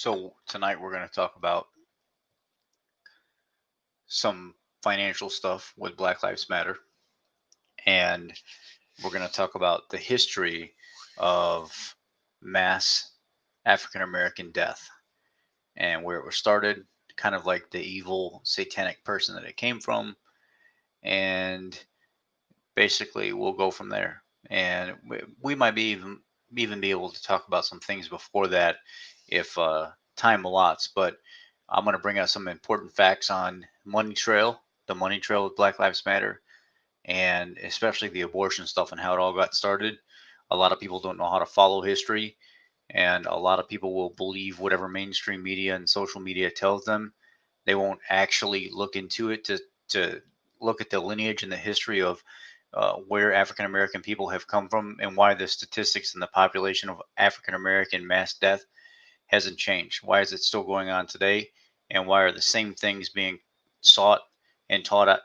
So tonight we're going to talk about some financial stuff with Black Lives Matter, and we're going to talk about the history of mass African American death and where it was started, kind of like the evil satanic person that it came from, and basically we'll go from there. And we might be even be able to talk about some things before that if time allots. But I'm going to bring out some important facts on the money trail with Black Lives Matter, and especially the abortion stuff and how it all got started. A lot of people don't know how to follow history, and a lot of people will believe whatever mainstream media and social media tells them. They won't actually look into it to look at the lineage and the history of where African American people have come from and why the statistics and the population of African American mass death hasn't changed. Why is it still going on today? And why are the same things being sought and taught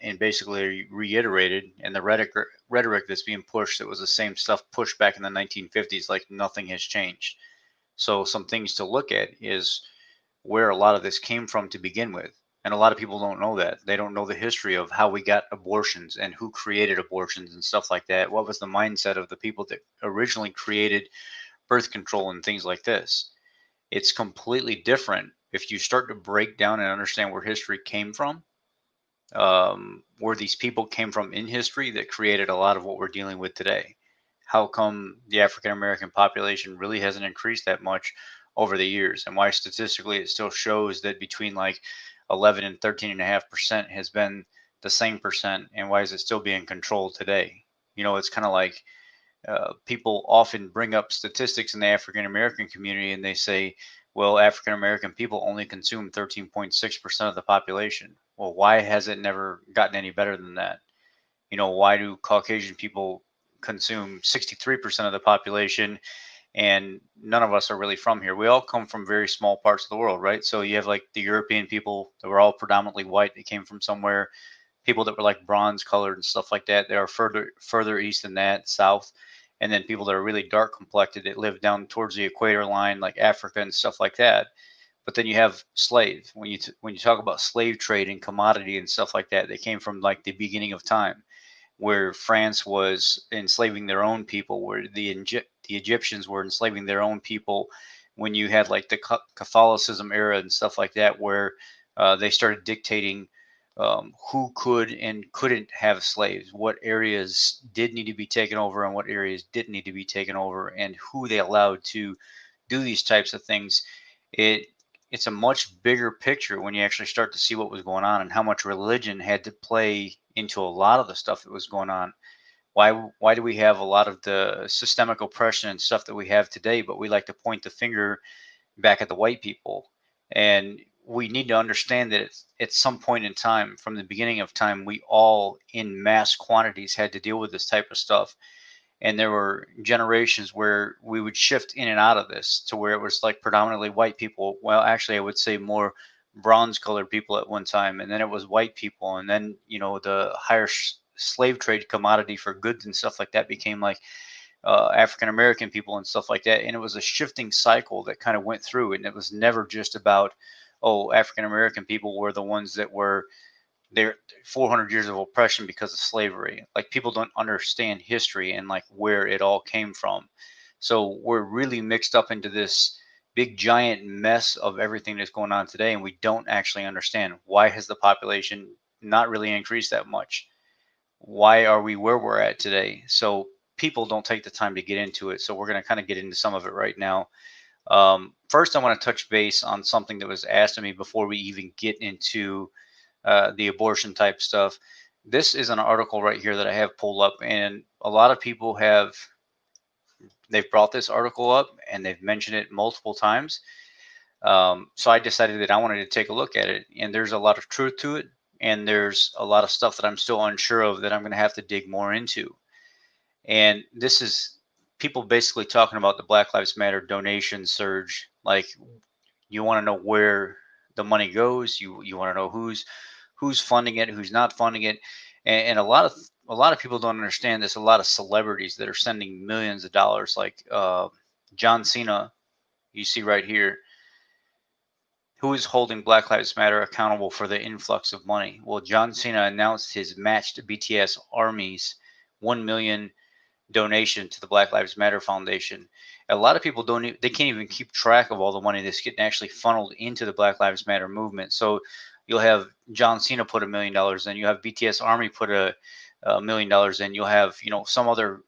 and basically reiterated, and the rhetoric that's being pushed that was the same stuff pushed back in the 1950s, like nothing has changed. So some things to look at is where a lot of this came from to begin with. And a lot of people don't know that. They don't know the history of how we got abortions and who created abortions and stuff like that. What was the mindset of the people that originally created birth control and things like this? It's completely different if you start to break down and understand where history came from, where these people came from in history that created a lot of what we're dealing with today. How come the African American population really hasn't increased that much over the years, and why statistically it still shows that between like 11 and 13.5% has been the same percent, and why is it still being controlled today? It's kind of like people often bring up statistics in the African American community and they say, well, African American people only consume 13.6% of the population. Well, why has it never gotten any better than that? Why do Caucasian people consume 63% of the population, and none of us are really from here? We all come from very small parts of the world, right? So you have like the European people that were all predominantly white. They came from somewhere. People that were like bronze colored and stuff like that. They are further east than that, south. And then people that are really dark complected that live down towards the equator line, like Africa and stuff like that. But then you have slave. When you talk about slave trade and commodity and stuff like that, they came from like the beginning of time, where France was enslaving their own people, where the Egyptians were enslaving their own people. When you had like the Catholicism era and stuff like that, where they started dictating who could and couldn't have slaves, what areas did need to be taken over and what areas didn't need to be taken over, and who they allowed to do these types of things. It it's a much bigger picture when you actually start to see what was going on and how much religion had to play into a lot of the stuff that was going on. Why do we have a lot of the systemic oppression and stuff that we have today, but we like to point the finger back at the white people? And we need to understand that at some point in time, from the beginning of time, we all in mass quantities had to deal with this type of stuff. And there were generations where we would shift in and out of this to where it was like predominantly white people. Well, actually, I would say more bronze colored people at one time, and then it was white people, and then the higher slave trade commodity for goods and stuff like that became like African American people and stuff like that. And it was a shifting cycle that kind of went through, and it was never just about, oh, African American people were the ones that were there 400 years of oppression because of slavery. Like people don't understand history and like where it all came from. So we're really mixed up into this big giant mess of everything that's going on today, and we don't actually understand why has the population not really increased that much. Why are we where we're at today? So people don't take the time to get into it. So we're going to kind of get into some of it right now. First, I want to touch base on something that was asked of me before we even get into the abortion type stuff. This is an article right here that I have pulled up, and a lot of people they've brought this article up and they've mentioned it multiple times. So I decided that I wanted to take a look at it, and there's a lot of truth to it, and there's a lot of stuff that I'm still unsure of that I'm going to have to dig more into. And this is people basically talking about the Black Lives Matter donation surge. Like, you want to know where the money goes. You want to know who's funding it, who's not funding it, and a lot of people don't understand this. A lot of celebrities that are sending millions of dollars, like John Cena. You see right here, who is holding Black Lives Matter accountable for the influx of money? Well, John Cena announced his matched BTS Army's 1 million donation to the Black Lives Matter Foundation. A lot of people they can't even keep track of all the money that's getting actually funneled into the Black Lives Matter movement. So you'll have John Cena put $1 million in, you have BTS Army put $1 million in, you'll have some other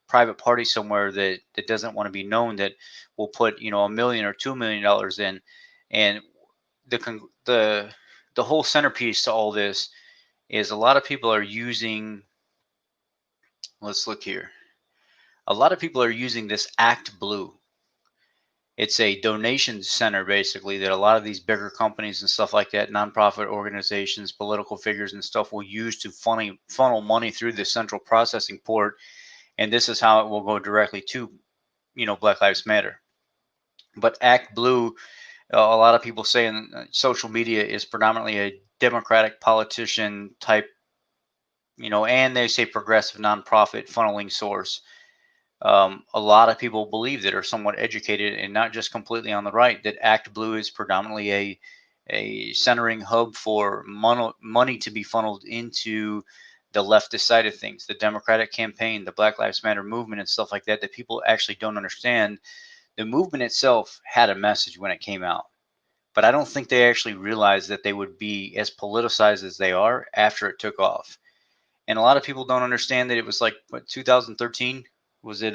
private party somewhere that doesn't want to be known that will put $1 million or $2 million in, and the whole centerpiece to all this is a lot of people are using. Let's look here. A lot of people are using this Act Blue. It's a donation center basically that a lot of these bigger companies and stuff like that, nonprofit organizations, political figures and stuff will use to funnel money through the central processing port. And this is how it will go directly to, Black Lives Matter. But Act Blue, a lot of people say in social media, is predominantly a Democratic politician type, and they say progressive nonprofit funneling source. A lot of people believe that are somewhat educated and not just completely on the right that Act Blue is predominantly a centering hub for money to be funneled into the leftist side of things, the Democratic campaign, the Black Lives Matter movement, and stuff like that. That people actually don't understand. The movement itself had a message when it came out, but I don't think they actually realized that they would be as politicized as they are after it took off. And a lot of people don't understand that it was like what, 2013, was it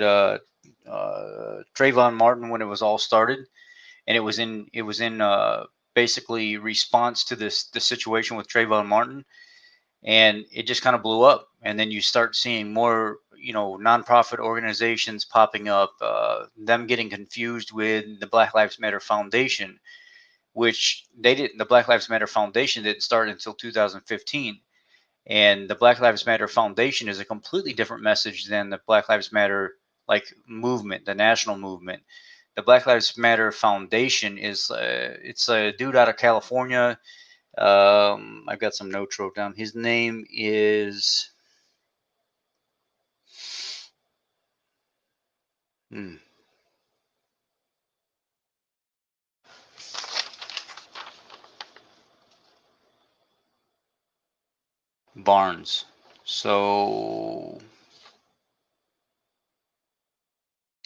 Trayvon Martin when it was all started, and it was in basically response to the situation with Trayvon Martin, and it just kind of blew up. And then you start seeing more nonprofit organizations popping up, them getting confused with the Black Lives Matter Foundation, which they didn't. The Black Lives Matter Foundation didn't start until 2015. And the Black Lives Matter Foundation is a completely different message than the Black Lives Matter movement, the national movement. The Black Lives Matter Foundation is it's a dude out of California. I've got some notes wrote down. His name is Barnes. So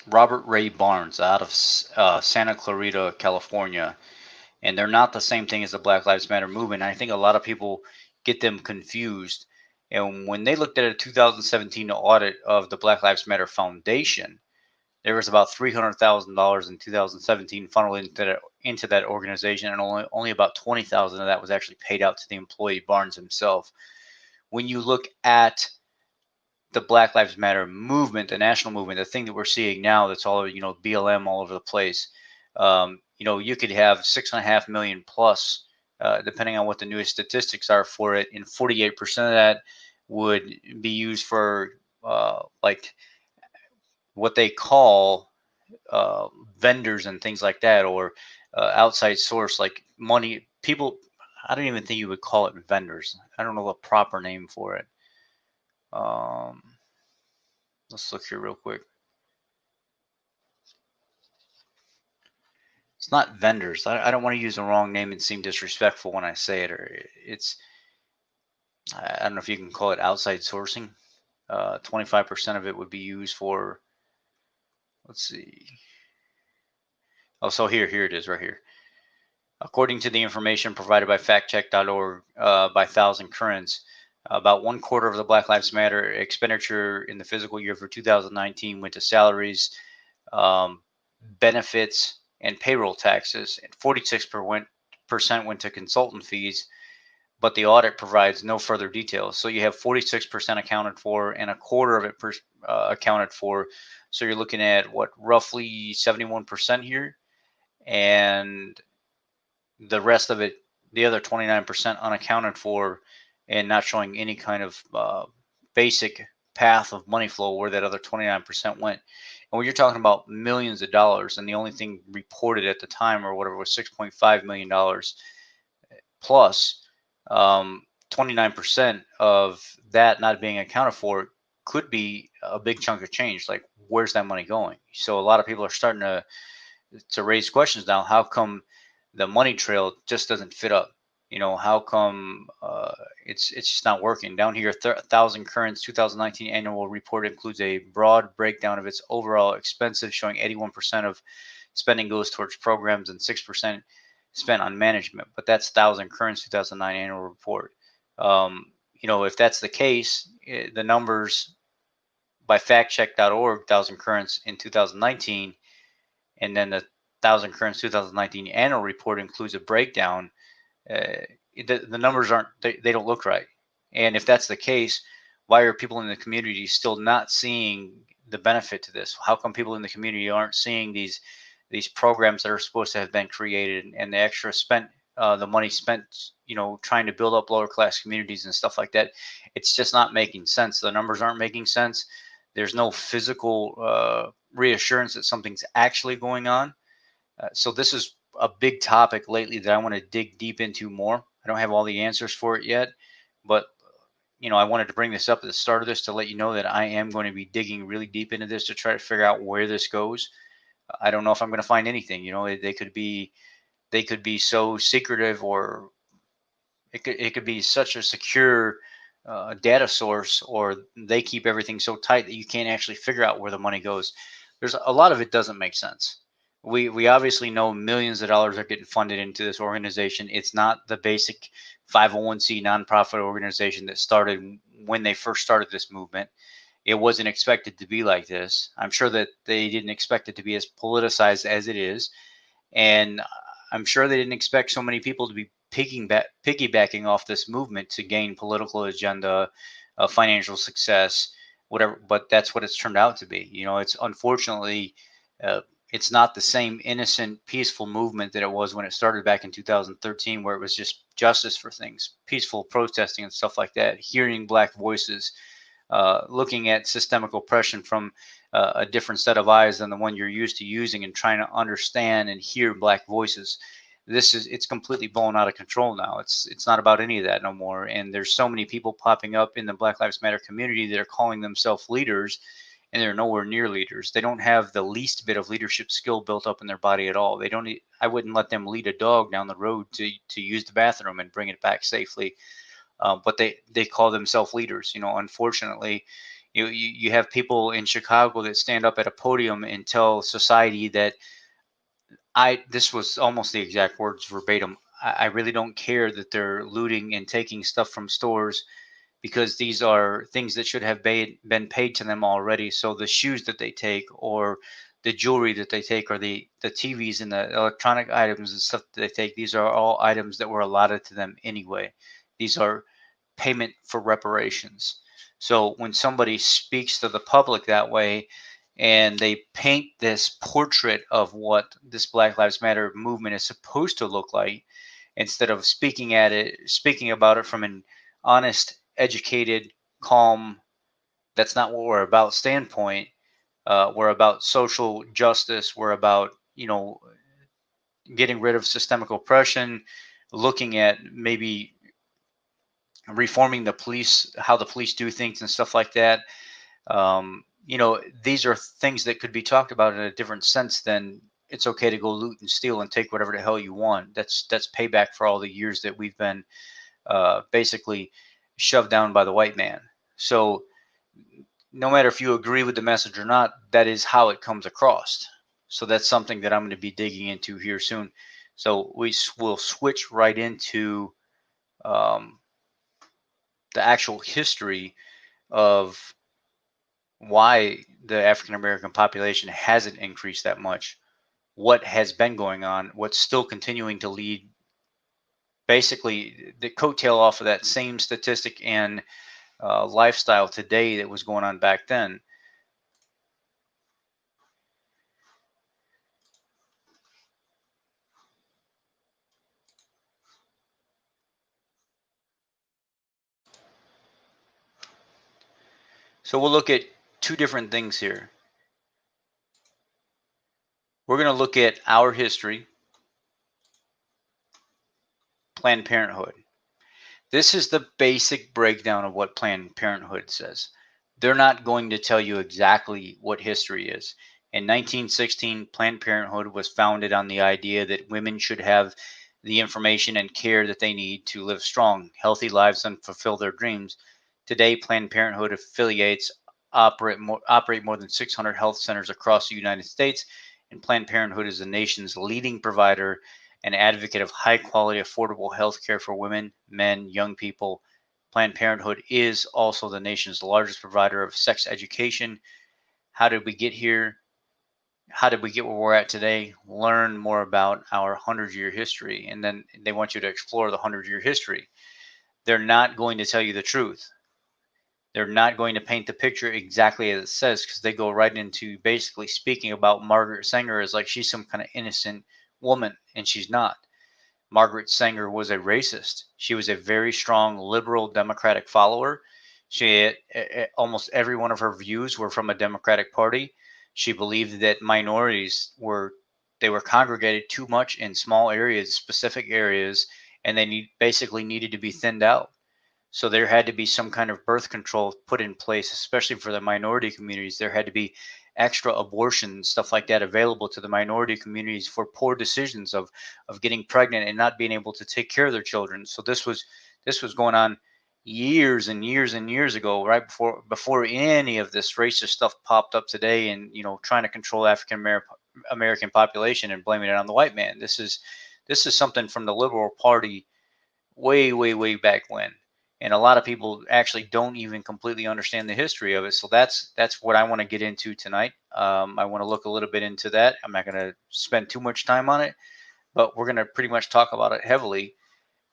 Robert Ray Barnes out of Santa Clarita, California. And they're not the same thing as the Black Lives Matter movement. I think a lot of people get them confused. And when they looked at a 2017 audit of the Black Lives Matter Foundation, there was about $300,000 in 2017 funneled into that organization, and only about 20,000 of that was actually paid out to the employee Barnes himself. When you look at the Black Lives Matter movement, the national movement, the thing that we're seeing now, that's all BLM all over the place. You could have 6.5 million plus, depending on what the newest statistics are for it, and 48% of that would be used for what they call vendors and things like that, or outside source, like money. People, I don't even think you would call it vendors. I don't know the proper name for it. Let's look here real quick. It's not vendors. I don't want to use the wrong name and seem disrespectful when I say it, or I don't know if you can call it outside sourcing. 25% of it would be used for, let's see. Oh, so here it is right here. According to the information provided by factcheck.org by Thousand Currents, about 1/4 of the Black Lives Matter expenditure in the fiscal year for 2019 went to salaries, benefits, and payroll taxes, and 46% went to consultant fees, but the audit provides no further details. So you have 46% accounted for and 1/4 of it accounted for. So you're looking at what, roughly 71% here, and the rest of it, the other 29% unaccounted for, and not showing any kind of basic path of money flow where that other 29% went. And when you're talking about millions of dollars, and the only thing reported at the time or whatever was $6.5 million plus, 29% of that not being accounted for could be a big chunk of change. Like, where's that money going? So a lot of people are starting to to raise questions now. How come the money trail just doesn't fit up? How come it's just not working? Down here, 1,000 Currents 2019 annual report includes a broad breakdown of its overall expenses, showing 81% of spending goes towards programs and 6% spent on management. But that's 1,000 Currents 2009 annual report. If that's the case, the numbers by factcheck.org, 1,000 Currents in 2019, and then the 1,000 Currents 2019 annual report includes a breakdown. uh, the numbers aren't, they don't look right. And if that's the case, why are people in the community still not seeing the benefit to this? How come people in the community aren't seeing these programs that are supposed to have been created, and the extra spent, the money spent, trying to build up lower class communities and stuff like that? It's just not making sense. The numbers aren't making sense. There's no physical reassurance that something's actually going on. So this is a big topic lately that I want to dig deep into more. I don't have all the answers for it yet, but I wanted to bring this up at the start of this to let you know that I am going to be digging really deep into this to try to figure out where this goes. I don't know if I'm going to find anything. They could be so secretive, or it could be such a secure data source, or they keep everything so tight that you can't actually figure out where the money goes. There's a lot of it doesn't make sense. We obviously know millions of dollars are getting funded into this organization. It's not the basic 501c nonprofit organization that started when they first started this movement. It wasn't expected to be like this. I'm sure that they didn't expect it to be as politicized as it is, and I'm sure they didn't expect so many people to be piggybacking off this movement to gain political agenda, financial success, whatever. But that's what it's turned out to be. It's unfortunately, uh, it's not the same innocent, peaceful movement that it was when it started back in 2013, where it was just justice for things, peaceful protesting and stuff like that, hearing black voices, looking at systemic oppression from a different set of eyes than the one you're used to using, and trying to understand and hear black voices. It's completely blown out of control now. It's not about any of that no more. And there's so many people popping up in the Black Lives Matter community that are calling themselves leaders, and they're nowhere near leaders. They don't have the least bit of leadership skill built up in their body at all. They don't. I wouldn't let them lead a dog down the road to use the bathroom and bring it back safely. But they call themselves leaders. Unfortunately, you have people in Chicago that stand up at a podium and tell society that this was almost the exact words verbatim. I really don't care that they're looting and taking stuff from stores, because these are things that should have been paid to them already. So the shoes that they take, or the jewelry that they take, or the TVs and the electronic items and stuff that they take, these are all items that were allotted to them anyway. These are payment for reparations. So when somebody speaks to the public that way, and they paint this portrait of what this Black Lives Matter movement is supposed to look like, instead of speaking about it from an honest, educated, calm, that's not what we're about standpoint. We're about social justice. We're about, getting rid of systemic oppression, looking at maybe reforming the police, how the police do things and stuff like that. These are things that could be talked about in a different sense than it's okay to go loot and steal and take whatever the hell you want. That's payback for all the years that we've been basically shoved down by the white man. So no matter if you agree with the message or not, that is how it comes across. So that's something that I'm going to be digging into here soon. So we will switch right into um, the actual history of why the African American population hasn't increased that much, what has been going on, what's still continuing to lead, basically the coattail off of that same statistic and lifestyle today that was going on back then. So we'll look at two different things here. We're going to look at our history, Planned Parenthood. This is the basic breakdown of what Planned Parenthood says. They're not going to tell you exactly what history is. In 1916, Planned Parenthood was founded on the idea that women should have the information and care that they need to live strong, healthy lives and fulfill their dreams. Today, Planned Parenthood affiliates operate more than 600 health centers across the United States, and Planned Parenthood is the nation's leading provider and advocate of high quality, affordable health care for women, men, young people. Planned Parenthood is also the nation's largest provider of sex education. How did we get here? How did we get where we're at today? Learn more about our 100-year history. And then they want you to explore the 100-year history. They're not going to tell you the truth. They're not going to paint the picture exactly as it says, because they go right into basically speaking about Margaret Sanger as like she's some kind of innocent woman, and she's not. Margaret Sanger was a racist. She was a very strong liberal Democratic follower. She almost every one of her views were from a Democratic Party. She believed that minorities were congregated too much in small areas, specific areas, and basically needed to be thinned out. So there had to be some kind of birth control put in place, especially for the minority communities. There had to be extra abortion, stuff like that, available to the minority communities for poor decisions of getting pregnant and not being able to take care of their children. So this was going on years and years and years ago, right before any of this racist stuff popped up today, and trying to control African American population and blaming it on the white man. This is something from the Liberal Party way, way, way back when. And a lot of people actually don't even completely understand the history of it. So that's what I want to get into tonight. I want to look a little bit into that. I'm not going to spend too much time on it, but we're going to pretty much talk about it heavily.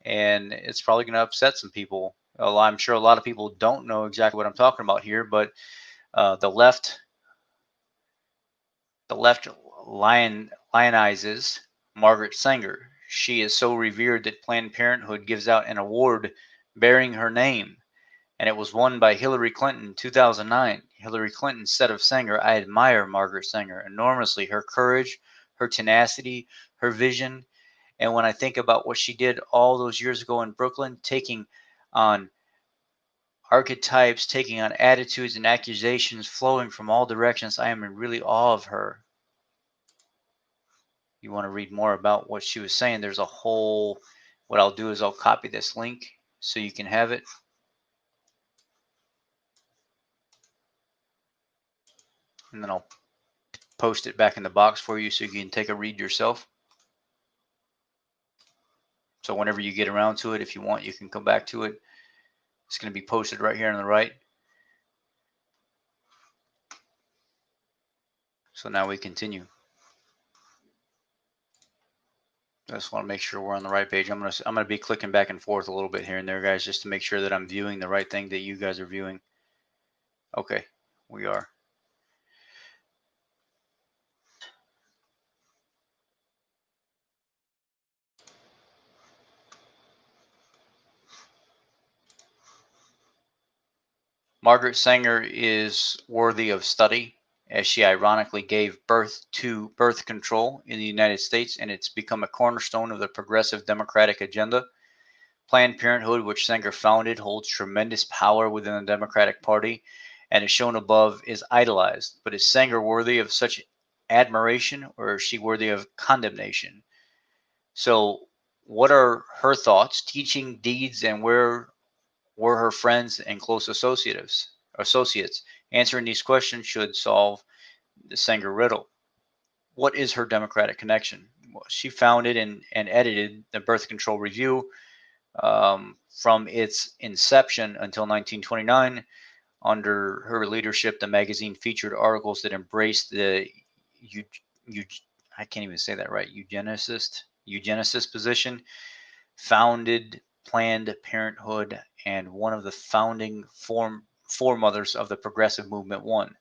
And it's probably going to upset some people. I'm sure a lot of people don't know exactly what I'm talking about here, but the left lionizes Margaret Sanger. She is so revered that Planned Parenthood gives out an award bearing her name, and it was won by Hillary Clinton in 2009. Hillary Clinton said of Sanger, "I admire Margaret Sanger enormously, her courage, her tenacity, her vision. And when I think about what she did all those years ago in Brooklyn, taking on archetypes, taking on attitudes and accusations flowing from all directions, I am in really awe of her." You want to read more about what she was saying, there's a whole, what I'll do is I'll copy this link so you can have it. And then I'll post it back in the box for you so you can take a read yourself. So whenever you get around to it, if you want, you can come back to it. It's going to be posted right here on the right. So now we continue. I just want to make sure we're on the right page. I'm gonna be clicking back and forth a little bit here and there, guys, just to make sure that I'm viewing the right thing that you guys are viewing. Okay, we are. Margaret Sanger is worthy of study, as she ironically gave birth to birth control in the United States, and it's become a cornerstone of the progressive Democratic agenda. Planned Parenthood, which Sanger founded, holds tremendous power within the Democratic Party, and as shown above, is idolized. But is Sanger worthy of such admiration, or is she worthy of condemnation? So, what are her thoughts, teaching, deeds, and where were her friends and close associates? Answering these questions should solve the Sanger riddle. What is her Democratic connection? Well, she founded and edited the Birth Control Review from its inception until 1929. Under her leadership, the magazine featured articles that embraced the I can't even say that right, eugenicist position, founded Planned Parenthood, and one of the founding foremothers of the progressive movement. One,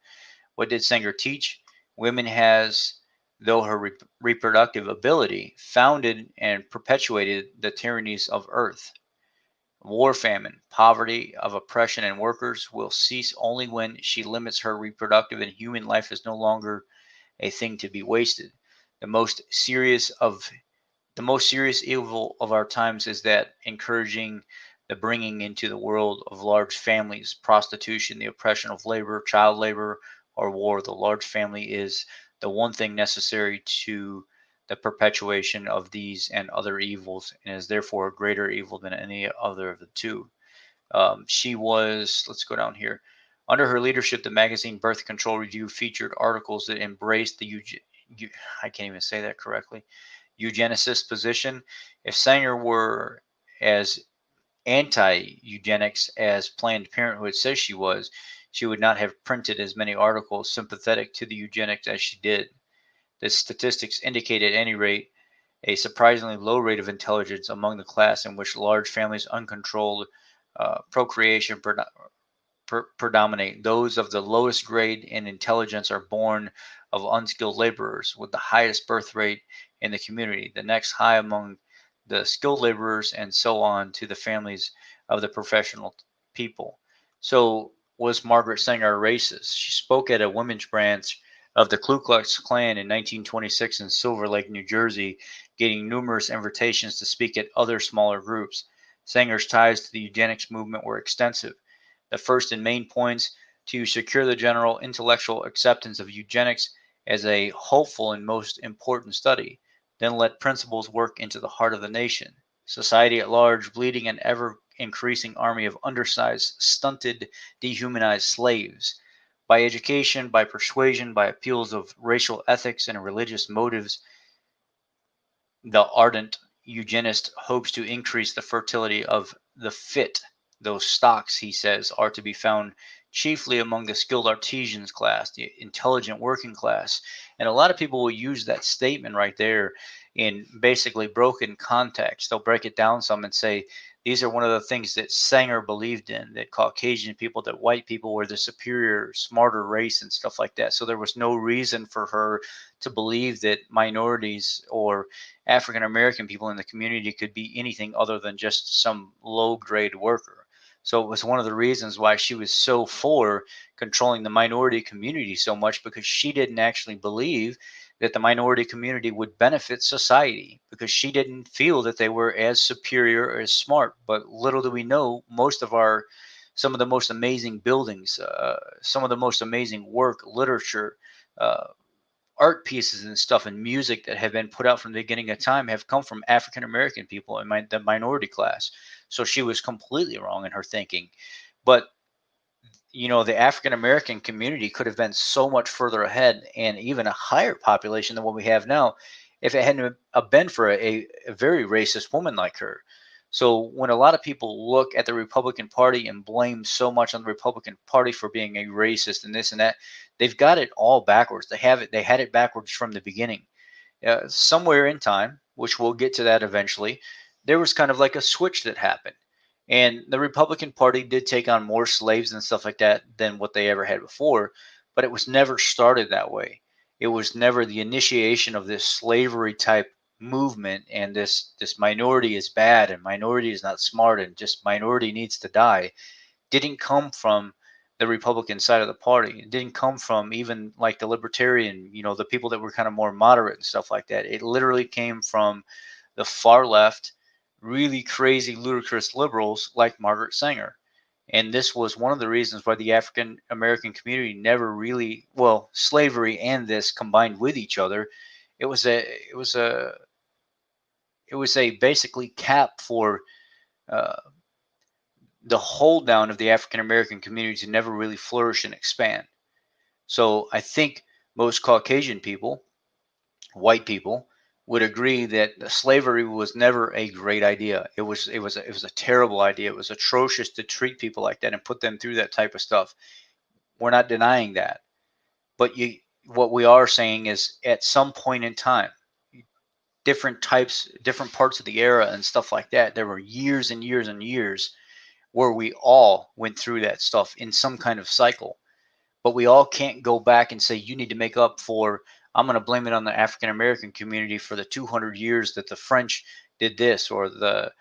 what did Sanger teach? Women has, though her reproductive ability, founded and perpetuated the tyrannies of earth. War, famine, poverty of oppression and workers will cease only when she limits her reproductive, and human life is no longer a thing to be wasted. The most serious evil of our times is that encouraging the bringing into the world of large families, prostitution, the oppression of labor, child labor, or war. The large family is the one thing necessary to the perpetuation of these and other evils, and is therefore a greater evil than any other of the two. She was, let's go down here. Under her leadership, the magazine Birth Control Review featured articles that embraced the I can't even say that correctly, eugenicist position. If Sanger were as anti-eugenics as Planned Parenthood says she would not have printed as many articles sympathetic to the eugenics as she did. The statistics indicate, at any rate, a surprisingly low rate of intelligence among the class in which large families, uncontrolled procreation predominate. Those of the lowest grade in intelligence are born of unskilled laborers, with the highest birth rate in the community, the next high among the skilled laborers, and so on to the families of the professional people. So, was Margaret Sanger a racist? She spoke at a women's branch of the Ku Klux Klan in 1926 in Silver Lake, New Jersey, getting numerous invitations to speak at other smaller groups. Sanger's ties to the eugenics movement were extensive. The first and main points: to secure the general intellectual acceptance of eugenics as a hopeful and most important study, then let principles work into the heart of the nation. Society at large, bleeding an ever increasing army of undersized, stunted, dehumanized slaves. By education, by persuasion, by appeals of racial ethics and religious motives, the ardent eugenist hopes to increase the fertility of the fit. Those stocks, he says, are to be found chiefly among the skilled artisans class, the intelligent working class. And a lot of people will use that statement right there in basically broken context. They'll break it down some and say, these are one of the things that Sanger believed in, that Caucasian people, that white people were the superior, smarter race and stuff like that. So there was no reason for her to believe that minorities or African American people in the community could be anything other than just some low grade worker. So it was one of the reasons why she was so for controlling the minority community so much, because she didn't actually believe that the minority community would benefit society, because she didn't feel that they were as superior or as smart. But little do we know, some of the most amazing buildings, some of the most amazing work, literature, uh, art pieces and stuff and music that have been put out from the beginning of time have come from African American people in the minority class. So she was completely wrong in her thinking. But the African American community could have been so much further ahead and even a higher population than what we have now if it hadn't been for a very racist woman like her. So when a lot of people look at the Republican Party and blame so much on the Republican Party for being a racist and this and that, they've got it all backwards. They had it backwards from the beginning. Somewhere in time, which we'll get to that eventually, there was kind of like a switch that happened. And the Republican Party did take on more slaves and stuff like that than what they ever had before, but it was never started that way. It was never the initiation of this slavery type movement, and this minority is bad and minority is not smart and just minority needs to die didn't come from the Republican side of the party. It didn't come from even like the libertarian, the people that were kind of more moderate and stuff like that. It literally came from the far left, really crazy, ludicrous liberals like Margaret Sanger. And this was one of the reasons why the African American community never really, well, slavery and this combined with each other, it was a, it was a, it was a basically cap for uh, the hold down of the African American community to never really flourish and expand. So I think most Caucasian people, white people, would agree that slavery was never a great idea. It was a terrible idea. It was atrocious to treat people like that and put them through that type of stuff. We're not denying that. But what we are saying is at some point in time, different parts of the era and stuff like that, there were years and years and years where we all went through that stuff in some kind of cycle. But we all can't go back and say you need to make up for, I'm going to blame it on the African American community for the 200 years that the French did this, or the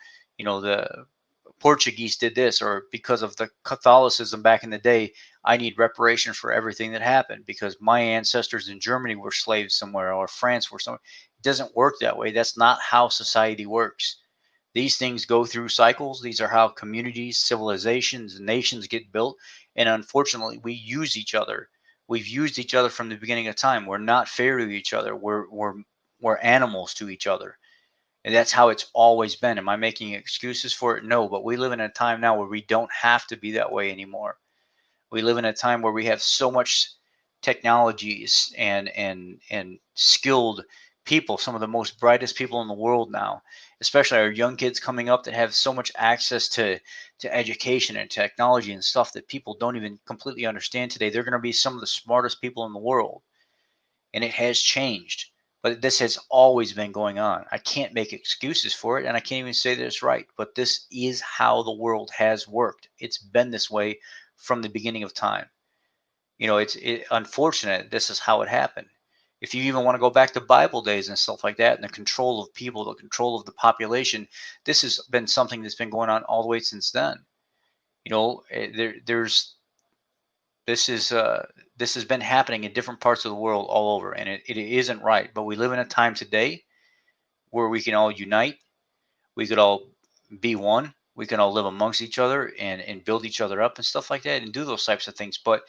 Portuguese did this, or because of the Catholicism back in the day, I need reparation for everything that happened because my ancestors in Germany were slaves somewhere, or France were somewhere. It doesn't work that way. That's not how society works. These things go through cycles. These are how communities, civilizations, and nations get built. And unfortunately, we use each other. We've used each other from the beginning of time. We're not fair to each other. We're animals to each other. And that's how it's always been. Am I making excuses for it? No, but we live in a time now where we don't have to be that way anymore. We live in a time where we have so much technologies and skilled people, some of the most brightest people in the world now, especially our young kids coming up that have so much access to education and technology and stuff that people don't even completely understand today. They're going to be some of the smartest people in the world, and it has changed. But this has always been going on. I can't make excuses for it, and I can't even say that it's right. But this is how the world has worked. It's been this way from the beginning of time. It's unfortunate. This is how it happened. If you even want to go back to Bible days and stuff like that, and the control of people, the control of the population, this has been something that's been going on all the way since then. There's this has been happening in different parts of the world all over, and it isn't right. But we live in a time today where we can all unite. We could all be one. We can all live amongst each other and build each other up and stuff like that and do those types of things. But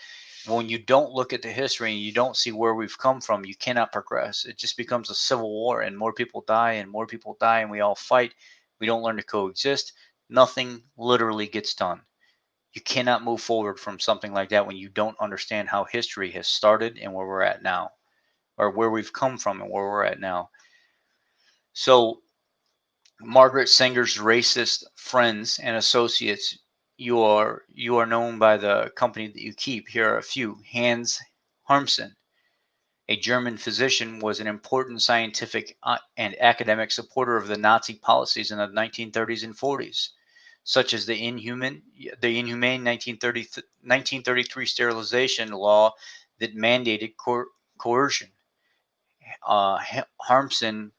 when you don't look at the history and you don't see where we've come from, you cannot progress. It just becomes a civil war, and more people die and more people die, and we all fight. We don't learn to coexist. Nothing literally gets done. You cannot move forward from something like that when you don't understand how history has started and where we're at now, or where we've come from and where we're at now. So Margaret Sanger's racist friends and associates, you are known by the company that you keep. Here are a few. Hans Harmsen, a German physician, was an important scientific and academic supporter of the Nazi policies in the 1930s and 40s, such as the inhumane 1933 sterilization law that mandated coercion. Harmsen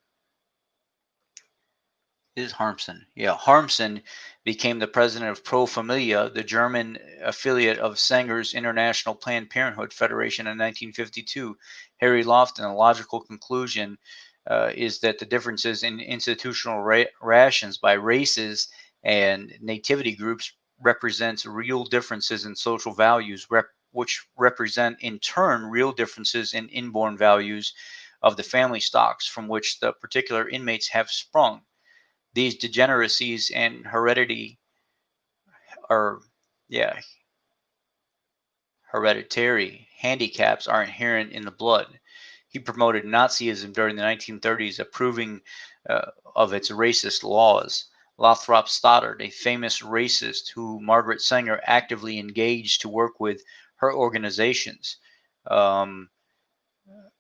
is Harmsen. Yeah, Harmsen became the president of Pro Familia, the German affiliate of Sanger's International Planned Parenthood Federation in 1952. Harry Lofton, a logical conclusion is that the differences in institutional rations by races and nativity groups represents real differences in social values, which represent in turn real differences in inborn values of the family stocks from which the particular inmates have sprung. These degeneracies and heredity are, yeah, hereditary handicaps are inherent in the blood. He promoted Nazism during the 1930s, approving of its racist laws. Lothrop Stoddard, a famous racist who Margaret Sanger actively engaged to work with her organizations. Um,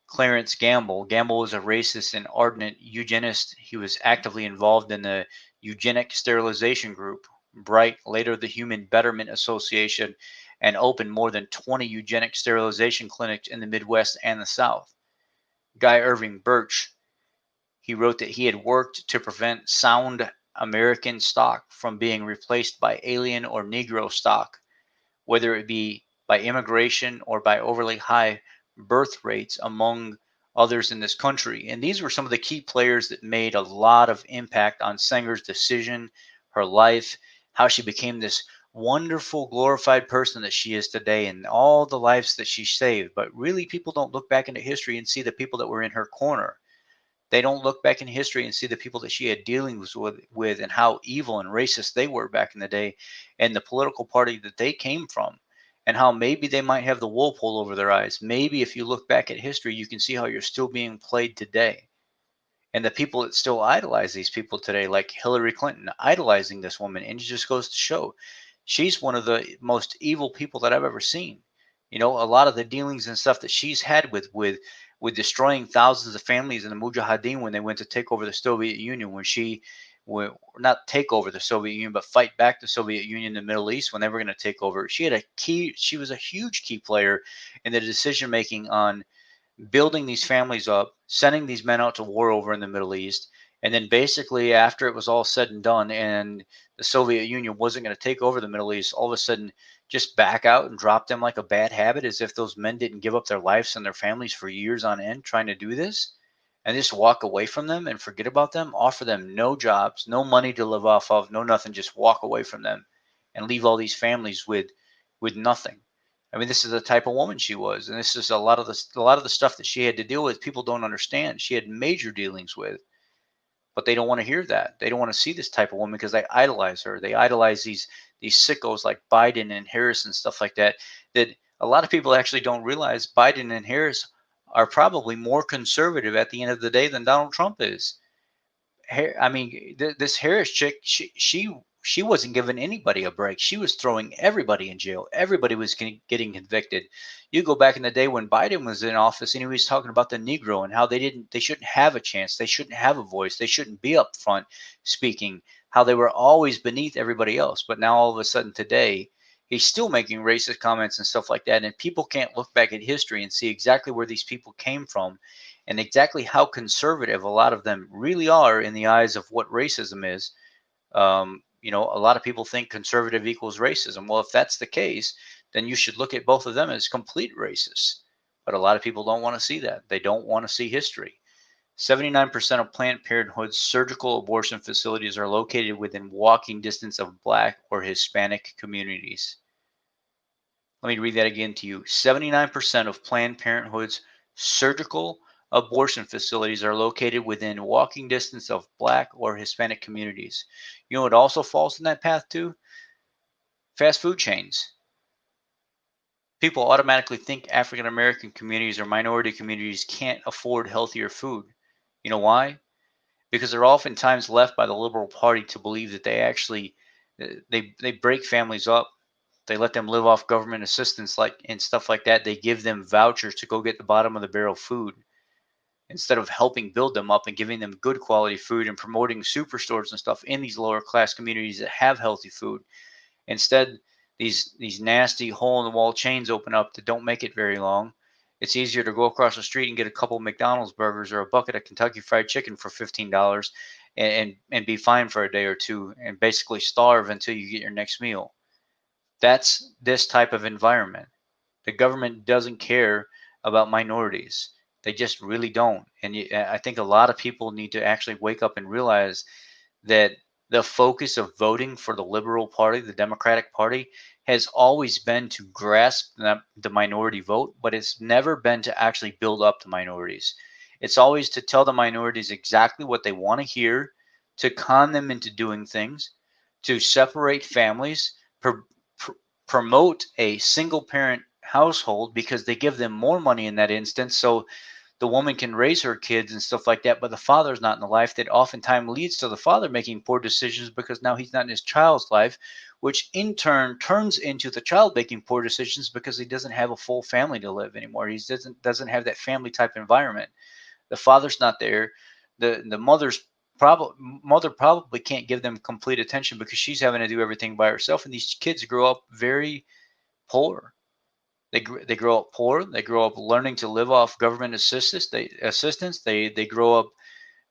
Clarence Gamble. Gamble was a racist and ardent eugenist. He was actively involved in the eugenic sterilization group, Bright, later the Human Betterment Association, and opened more than 20 eugenic sterilization clinics in the Midwest and the South. Guy Irving Birch, he wrote that he had worked to prevent sound American stock from being replaced by alien or Negro stock, whether it be by immigration or by overly high birth rates among others in this country. And these were some of the key players that made a lot of impact on Sanger's decision, her life, how she became this wonderful, glorified person that she is today, and all the lives that she saved. But really, people don't look back into history and see the people that were in her corner. They don't look back in history and see the people that she had dealings with and how evil and racist they were back in the day, and the political party that they came from, and how maybe they might have the wool pulled over their eyes. Maybe if you look back at history, you can see how you're still being played today. And the people that still idolize these people today, like Hillary Clinton, idolizing this woman, and it just goes to show she's one of the most evil people that I've ever seen. A lot of the dealings and stuff that she's had with destroying thousands of families in the Mujahideen when they went to take over the Soviet Union, when she not take over the Soviet Union, but fight back the Soviet Union in the Middle East when they were going to take over. She was a huge key player in the decision making on building these families up, sending these men out to war over in the Middle East. And then basically, after it was all said and done, and the Soviet Union wasn't going to take over the Middle East, all of a sudden just back out and drop them like a bad habit, as if those men didn't give up their lives and their families for years on end trying to do this, and just walk away from them and forget about them, offer them no jobs, no money to live off of, no nothing, just walk away from them and leave all these families with nothing. I mean, this is the type of woman she was, and this is a lot of the stuff that she had to deal with. People don't understand. She had major dealings with, but they don't want to hear that. They don't want to see this type of woman because they idolize her. They idolize these sickos like Biden and Harris and stuff like that. That a lot of people actually don't realize Biden and Harris are probably more conservative at the end of the day than Donald Trump is. I mean, this Harris chick, she wasn't giving anybody a break. She was throwing everybody in jail. Everybody was getting convicted. You go back in the day when Biden was in office, and he was talking about the Negro and how they shouldn't have a chance, they shouldn't have a voice, they shouldn't be up front speaking, how they were always beneath everybody else. But now all of a sudden today, he's still making racist comments and stuff like that, and people can't look back at history and see exactly where these people came from and exactly how conservative a lot of them really are in the eyes of what racism is. A lot of people think conservative equals racism. Well, if that's the case, then you should look at both of them as complete racists. But a lot of people don't want to see that. They don't want to see history. 79% of Planned Parenthood's surgical abortion facilities are located within walking distance of Black or Hispanic communities. Let me read that again to you. 79% of Planned Parenthood's surgical abortion facilities are located within walking distance of Black or Hispanic communities. You know what also falls in that path too? Fast food chains. People automatically think African American communities or minority communities can't afford healthier food. You know why? Because they're oftentimes left by the Liberal Party to believe that they actually they break families up. They let them live off government assistance like and stuff like that. They give them vouchers to go get the bottom of the barrel food instead of helping build them up and giving them good quality food and promoting superstores and stuff in these lower class communities that have healthy food. Instead, these nasty hole in the wall chains open up that don't make it very long. It's easier to go across the street and get a couple of McDonald's burgers or a bucket of Kentucky Fried Chicken for $15 and be fine for a day or two and basically starve until you get your next meal. That's this type of environment. The government doesn't care about minorities. They just really don't. And I think a lot of people need to actually wake up and realize that the focus of voting for the Liberal Party, the Democratic Party, has always been to grasp the minority vote, but it's never been to actually build up the minorities. It's always to tell the minorities exactly what they want to hear, to con them into doing things, to separate families, pr- promote a single parent household because they give them more money in that instance. So the woman can raise her kids and stuff like that, but the father's not in the life. That oftentimes leads to the father making poor decisions because now he's not in his child's life, which in turn turns into the child making poor decisions because he doesn't have a full family to live anymore. He doesn't have that family type environment. The father's not there. The mother probably can't give them complete attention because she's having to do everything by herself, and these kids grow up very poor. They grow up poor. They grow up learning to live off government assistance. They grow up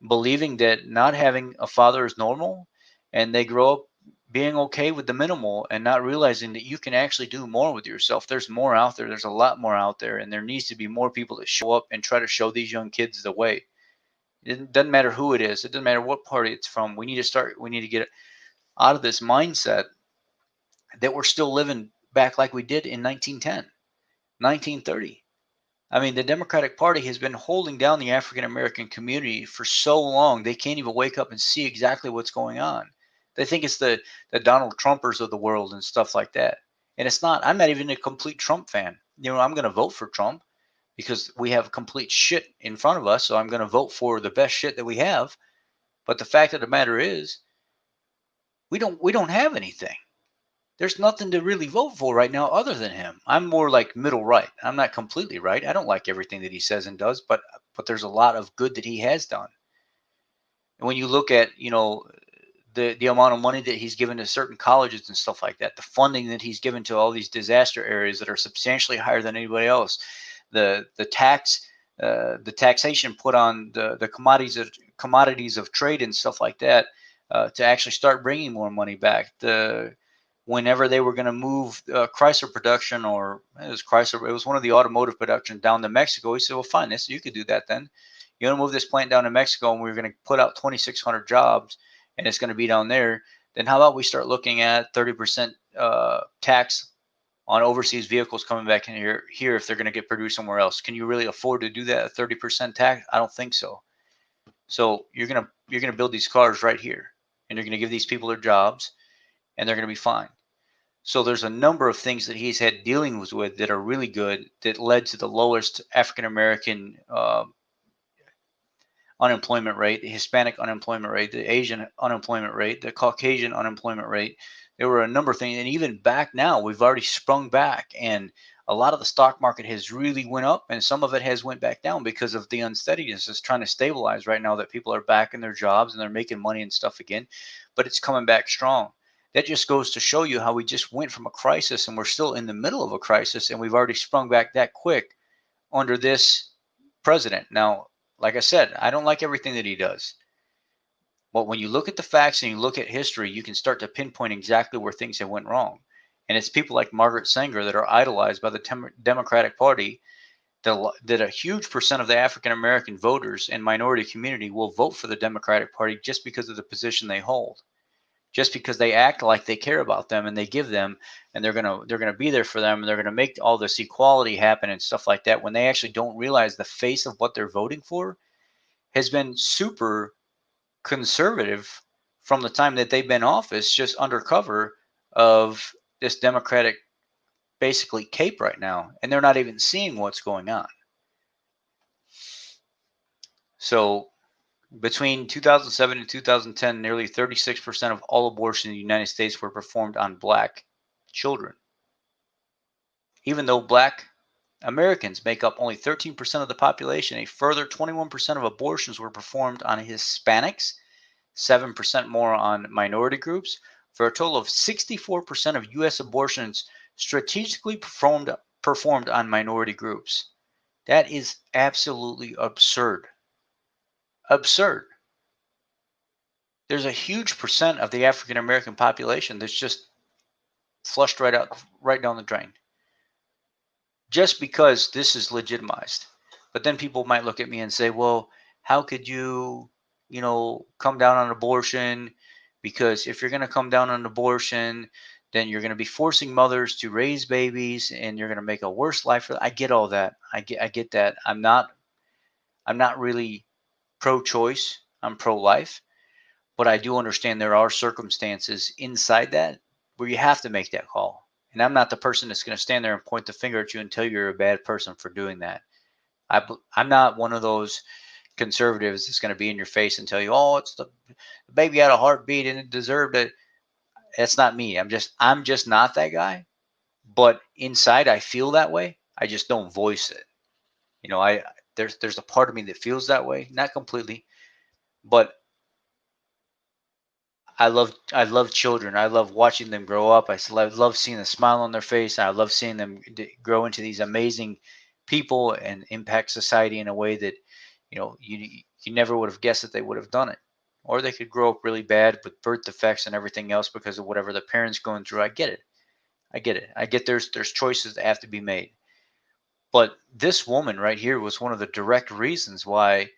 believing that not having a father is normal, and they grow up being okay with the minimal and not realizing that you can actually do more with yourself. There's more out there. There's a lot more out there, and there needs to be more people that show up and try to show these young kids the way. It doesn't matter who it is. It doesn't matter what party it's from. We need to start. We need to get out of this mindset that we're still living back like we did in 1910, 1930. I mean, the Democratic Party has been holding down the African American community for so long, they can't even wake up and see exactly what's going on. They think it's the Donald Trumpers of the world and stuff like that. And it's not. I'm not even a complete Trump fan. I'm going to vote for Trump because we have complete shit in front of us. So I'm going to vote for the best shit that we have. But the fact of the matter is, we don't have anything. There's nothing to really vote for right now other than him. I'm more like middle right. I'm not completely right. I don't like everything that he says and does, but there's a lot of good that he has done. And when you look at, the amount of money that he's given to certain colleges and stuff like that, the funding that he's given to all these disaster areas that are substantially higher than anybody else, the taxation put on the commodities of trade and stuff like that, to actually start bringing more money back. Whenever they were going to move Chrysler production, or it was Chrysler, it was one of the automotive production down to Mexico. He said, "Well, fine, you could do that then. You want to move this plant down to Mexico, and we're going to put out 2,600 jobs, and it's going to be down there. Then how about we start looking at 30% tax on overseas vehicles coming back in here if they're going to get produced somewhere else. Can you really afford to do that at 30% tax? I don't think so. So you're gonna build these cars right here, and you're gonna give these people their jobs, and they're gonna be fine. So there's a number of things that he's had dealings with that are really good that led to the lowest African American unemployment rate, the Hispanic unemployment rate, the Asian unemployment rate, the Caucasian unemployment rate. There were a number of things, and even back now, we've already sprung back, and a lot of the stock market has really went up, and some of it has went back down because of the unsteadiness. It's trying to stabilize right now that people are back in their jobs and they're making money and stuff again, but it's coming back strong. That just goes to show you how we just went from a crisis, and we're still in the middle of a crisis, and we've already sprung back that quick under this president. Now, like I said, I don't like everything that he does. But when you look at the facts and you look at history, you can start to pinpoint exactly where things have went wrong. And it's people like Margaret Sanger that are idolized by the Democratic Party that a huge percent of the African American voters and minority community will vote for the Democratic Party just because of the position they hold. Just because they act like they care about them and they give them and they're gonna be there for them and they're gonna make all this equality happen and stuff like that when they actually don't realize the face of what they're voting for has been super conservative from the time that they've been in office, just under cover of this Democratic basically cape right now, and they're not even seeing what's going on. So between 2007 and 2010, nearly 36% of all abortions in the United States were performed on black children. Even though black Americans make up only 13% of the population, a further 21% of abortions were performed on Hispanics, 7% more on minority groups, for a total of 64% of U.S. abortions strategically performed on minority groups. That is absolutely absurd. Absurd. There's a huge percent of the African American population that's just flushed right down the drain. Just because this is legitimized. But then people might look at me and say, well, how could you come down on abortion? Because if you're going to come down on abortion, then you're going to be forcing mothers to raise babies and you're going to make a worse life for them. I get all that. I get that. I'm not really pro-choice. I'm pro-life, but I do understand there are circumstances inside that where you have to make that call. And I'm not the person that's going to stand there and point the finger at you and tell you you're a bad person for doing that. I'm not one of those conservatives that's going to be in your face and tell you, oh, it's the baby had a heartbeat and it deserved it. That's not me. I'm just not that guy. But inside, I feel that way. I just don't voice it. I there's a part of me that feels that way, not completely, but I love children. I love watching them grow up. Love seeing the smile on their face. I love seeing them grow into these amazing people and impact society in a way that you never would have guessed that they would have done it. Or they could grow up really bad with birth defects and everything else because of whatever the parents going through. I get it. I get it. I get there's choices that have to be made. But this woman right here was one of the direct reasons why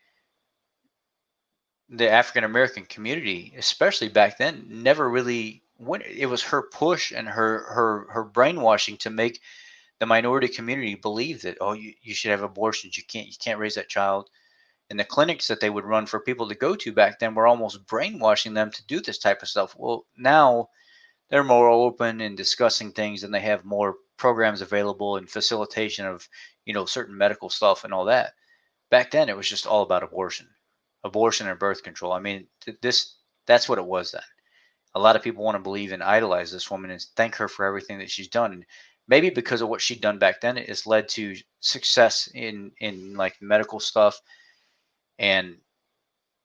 the African American community, especially back then, never really went. It was her push and her brainwashing to make the minority community believe that, oh, you should have abortions. You can't raise that child. And the clinics that they would run for people to go to back then were almost brainwashing them to do this type of stuff. Well, now they're more open and discussing things, and they have more programs available and facilitation of certain medical stuff and all that. Back then, it was just all about abortion and birth control. I mean, that's what it was then. A lot of people want to believe and idolize this woman and thank her for everything that she's done. And maybe because of what she'd done back then, it has led to success in like medical stuff and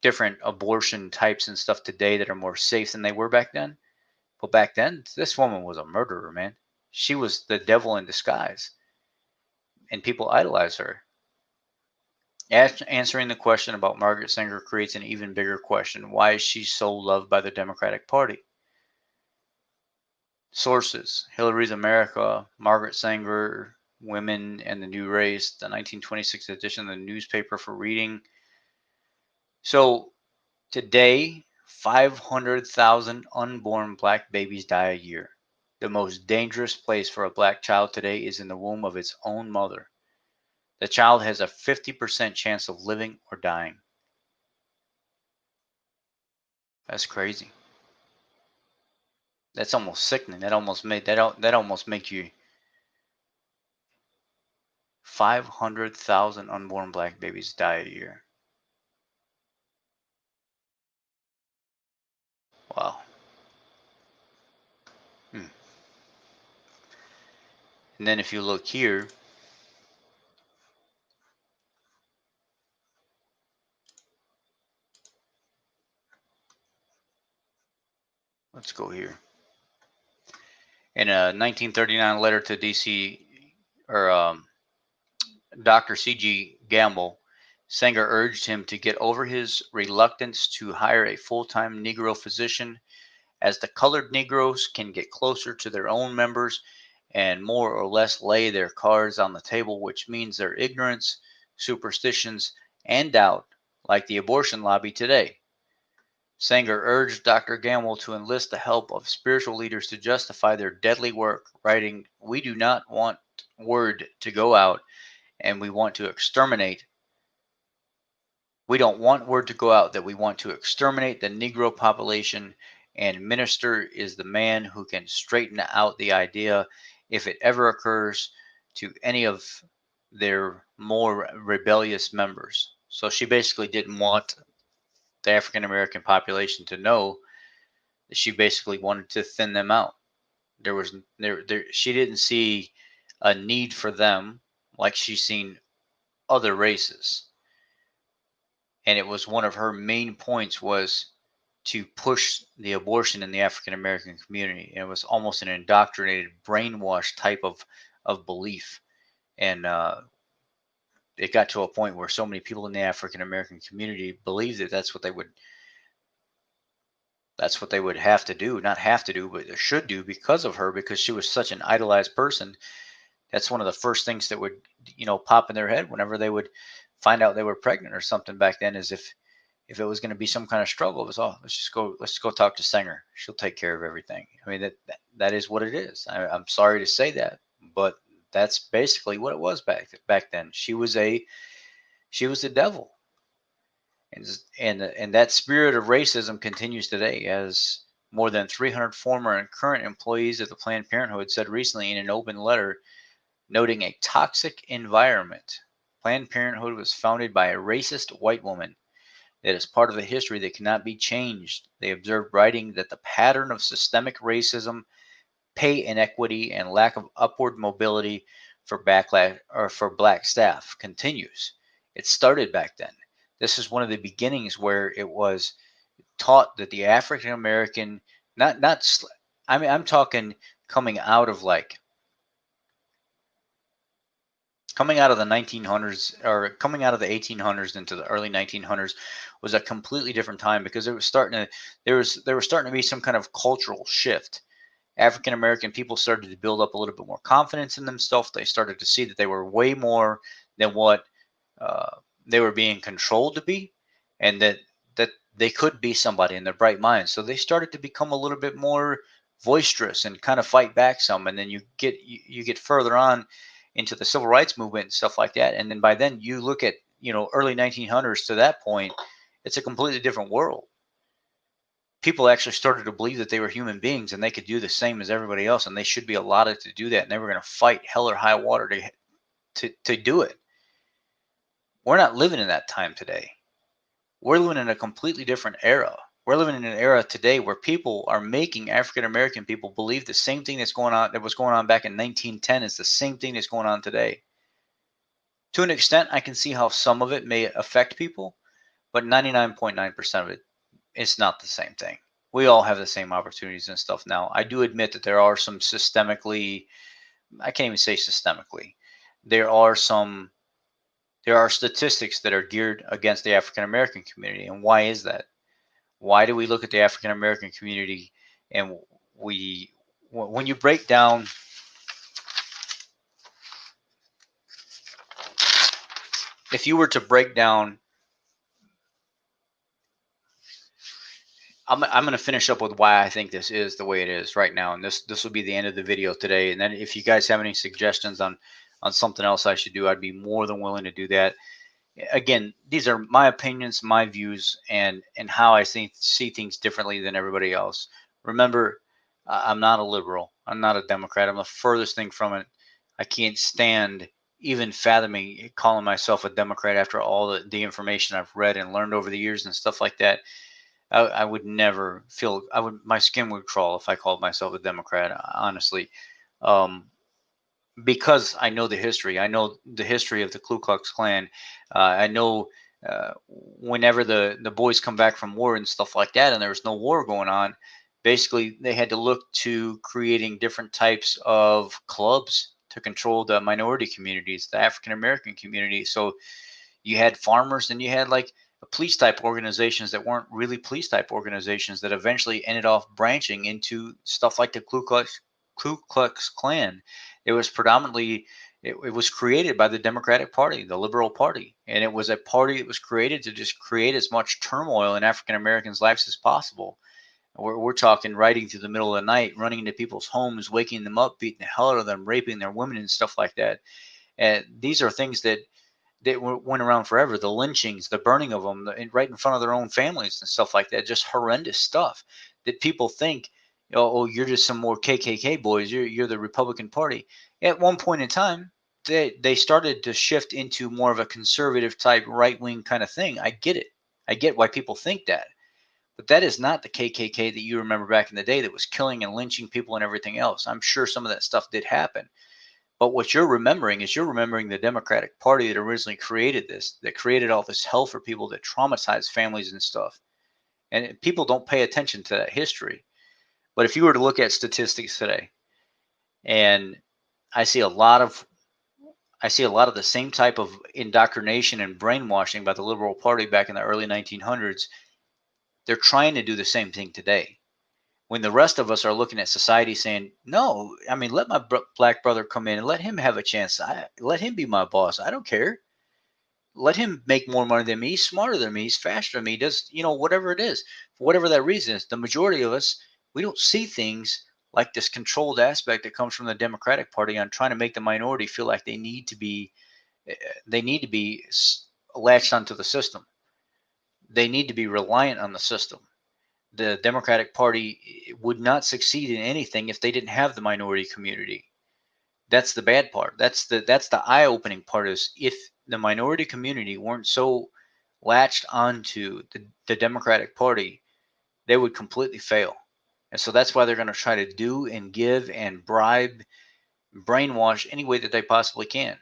different abortion types and stuff today that are more safe than they were back then. But back then, this woman was a murderer, man. She was the devil in disguise, and people idolize her. Answering the question about Margaret Sanger creates an even bigger question. Why is she so loved by the Democratic Party? Sources: Hillary's America, Margaret Sanger, Women and the New Race, the 1926 edition of the newspaper for reading. So today, 500,000 unborn black babies die a year. The most dangerous place for a black child today is in the womb of its own mother. The child has a 50% chance of living or dying. That's crazy. That's almost sickening. That almost make you 500,000 unborn black babies die a year. Wow. Hmm. And then if you look here, let's go here. In a 1939 letter to DC, or Dr. C.G. Gamble, Sanger urged him to get over his reluctance to hire a full-time Negro physician, as the colored Negroes can get closer to their own members and more or less lay their cards on the table, which means their ignorance, superstitions, and doubt, like the abortion lobby today. Sanger urged Dr. Gamble to enlist the help of spiritual leaders to justify their deadly work, writing, "We do not want word to go out, and we want to exterminate. We don't want word to go out that we want to exterminate the Negro population, and Minister is the man who can straighten out the idea if it ever occurs to any of their more rebellious members." So she basically didn't want the African American population to know that. She basically wanted to thin them out. There was there she didn't see a need for them like she's seen other races. And it was one of her main points was to push the abortion in the African American community. And it was almost an indoctrinated, brainwashed type of belief. And it got to a point where so many people in the African American community believed that that's what they would have to do, not have to do, but should do because of her, because she was such an idolized person. That's one of the first things that would, pop in their head whenever they would find out they were pregnant or something back then, is if it was going to be some kind of struggle, it was, oh, let's go talk to Sanger. She'll take care of everything. I mean, that is what it is. I'm sorry to say that, but that's basically what it was back then. She was the devil. And that spirit of racism continues today, as more than 300 former and current employees of the Planned Parenthood said recently in an open letter, noting a toxic environment. Planned Parenthood was founded by a racist white woman. It is part of the history that cannot be changed. They observed, writing, that the pattern of systemic racism, pay inequity, and lack of upward mobility for black staff continues. It started back then. This is one of the beginnings where it was taught that the African American, I mean, I'm talking coming out of coming out of the 1900s, or coming out of the 1800s into the early 1900s, was a completely different time, because there was starting to be some kind of cultural shift. African American people started to build up a little bit more confidence in themselves. They started to see that they were way more than what uh, they were being controlled to be, and that they could be somebody in their bright mind. So they started to become a little bit more boisterous and kind of fight back some. And then you get further on into the civil rights movement and stuff like that. And then by then you look at, early 1900s to that point, it's a completely different world. People actually started to believe that they were human beings and they could do the same as everybody else, and they should be allotted to do that, and they were going to fight hell or high water to do it. We're not living in that time today. We're living in a completely different era. We're living in an era today where people are making African American people believe the same thing that was going on back in 1910 is the same thing that's going on today. To an extent, I can see how some of it may affect people, but 99.9% of it, it's not the same thing. We all have the same opportunities and stuff now. I do admit that there are some systemically, I can't even say systemically, there are statistics that are geared against the African American community. And why is that? Why do we look at the African American community and when you break down, if you were to break down, I'm going to finish up with why I think this is the way it is right now, and this will be the end of the video today. And then if you guys have any suggestions on something else I should do, I'd be more than willing to do that. Again, these are my opinions, my views, and how I see things differently than everybody else. Remember, I'm not a liberal. I'm not a Democrat. I'm the furthest thing from it. I can't stand even fathoming calling myself a Democrat after all the information I've read and learned over the years and stuff like that. I would never feel I would my skin would crawl if I called myself a Democrat, honestly. Um, because I know the history. I know the history of the Ku Klux Klan. I know whenever the boys come back from war and stuff like that, and there was no war going on, basically they had to look to creating different types of clubs to control the minority communities, the African American community. So you had farmers and you had like police type organizations that weren't really police type organizations that eventually ended off branching into stuff like the Ku Klux Klan. It was predominantly it was created by the Democratic Party, the Liberal Party, and it was a party that was created to just create as much turmoil in African Americans' lives as possible. We're talking riding through the middle of the night, running into people's homes, waking them up, beating the hell out of them, raping their women and stuff like that. And these are things that went around forever. The lynchings, the burning of them, right in front of their own families and stuff like that. Just horrendous stuff that people think, oh, you're just some more KKK boys. You're the Republican Party. At one point in time, they started to shift into more of a conservative type right wing kind of thing. I get it. I get why people think that. But that is not the KKK that you remember back in the day that was killing and lynching people and everything else. I'm sure some of that stuff did happen. But what you're remembering is you're remembering the Democratic Party that originally created this, that created all this hell for people, that traumatized families and stuff. And people don't pay attention to that history. But if you were to look at statistics today, and I see a lot of I see a lot of the same type of indoctrination and brainwashing by the Liberal Party back in the early 1900s. They're trying to do the same thing today. When the rest of us are looking at society saying, no, I mean, let my black brother come in and let him have a chance. Let him be my boss. I don't care. Let him make more money than me. He's smarter than me. He's faster than me. He does, whatever it is, for whatever that reason is. The majority of us, we don't see things like this controlled aspect that comes from the Democratic Party on trying to make the minority feel like they need to be latched onto the system. They need to be reliant on the system. The Democratic Party would not succeed in anything if they didn't have the minority community. That's the bad part. That's the eye-opening part is if the minority community weren't so latched onto the Democratic Party, they would completely fail. And so that's why they're going to try to do and give and bribe, brainwash any way that they possibly can.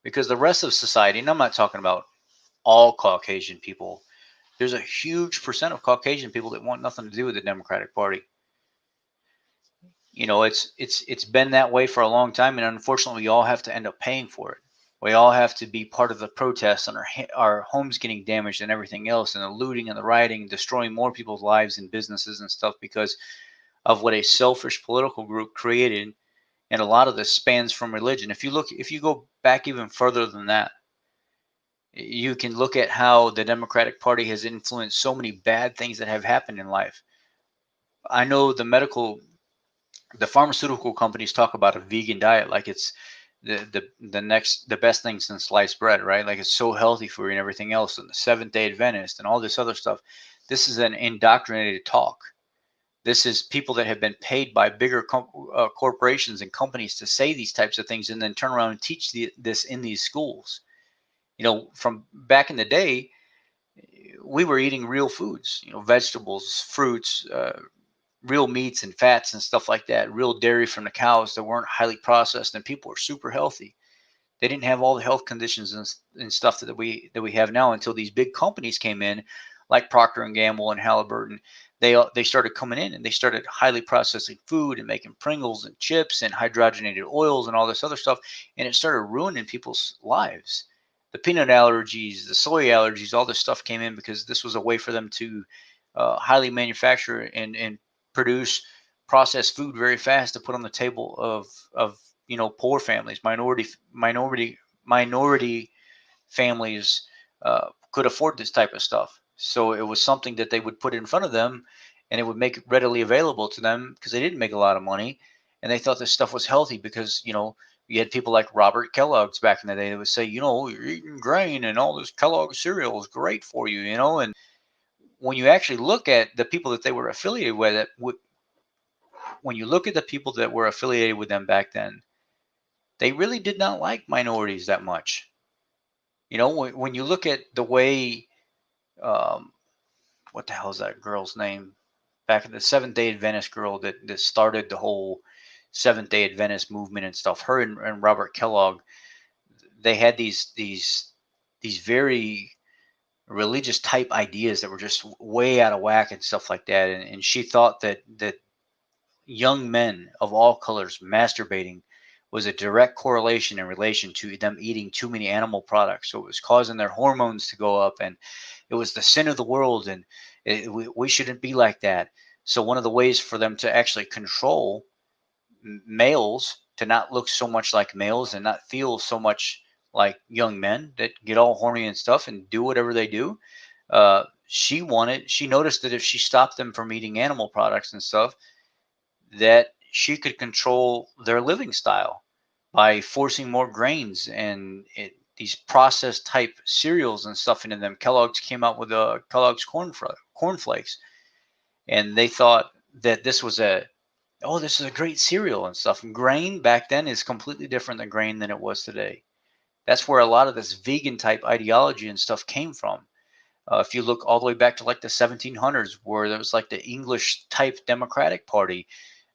Because the rest of society, and I'm not talking about all Caucasian people, there's a huge percent of Caucasian people that want nothing to do with the Democratic Party. It's been that way for a long time, and unfortunately, we all have to end up paying for it. We all have to be part of the protests, and our homes getting damaged and everything else, and the looting and the rioting, destroying more people's lives and businesses and stuff because of what a selfish political group created. And a lot of this spans from religion. If you go back even further than that, you can look at how the Democratic Party has influenced so many bad things that have happened in life. I know the pharmaceutical companies talk about a vegan diet like it's the best thing since sliced bread, right? Like it's so healthy for you and everything else, and the Seventh Day Adventist and all this other stuff. This is an indoctrinated talk. This is people that have been paid by bigger corporations and companies to say these types of things and then turn around and teach this in these schools. From back in the day, we were eating real foods, vegetables, fruits, real meats and fats and stuff like that, real dairy from the cows that weren't highly processed, and people were super healthy. They didn't have all the health conditions and stuff that we have now until these big companies came in, like Procter and Gamble and Halliburton. They started coming in and they started highly processing food and making Pringles and chips and hydrogenated oils and all this other stuff, and it started ruining people's lives. The peanut allergies, the soy allergies, all this stuff came in because this was a way for them to highly manufacture and produce processed food very fast to put on the table of poor families, minority families could afford this type of stuff. So it was something that they would put in front of them, and it would make it readily available to them because they didn't make a lot of money, and they thought this stuff was healthy because you had people like Robert Kellogg's back in the day that would say, you're eating grain and all this Kellogg cereal is great for you, and when you actually look at the people that they were affiliated with, when you look at the people that were affiliated with them back then, they really did not like minorities that much. When you look at the way, um, what the hell is that girl's name? Back in the Seventh Day Adventist girl that started the whole Seventh Day Adventist movement and stuff. Her and Robert Kellogg, they had these very religious type ideas that were just way out of whack and stuff like that. And she thought that young men of all colors masturbating was a direct correlation in relation to them eating too many animal products. So it was causing their hormones to go up, and it was the sin of the world, and we shouldn't be like that. So one of the ways for them to actually control males to not look so much like males and not feel so much like young men that get all horny and stuff and do whatever they do. She noticed that if she stopped them from eating animal products and stuff, that she could control their living style by forcing more grains and these processed type cereals and stuff into them. Kellogg's came out with Kellogg's cornflakes, and they thought that this is a great cereal and stuff. And grain back then is completely different than grain than it was today. That's where a lot of this vegan type ideology and stuff came from. If you look all the way back to like the 1700s, where there was like the English type Democratic Party,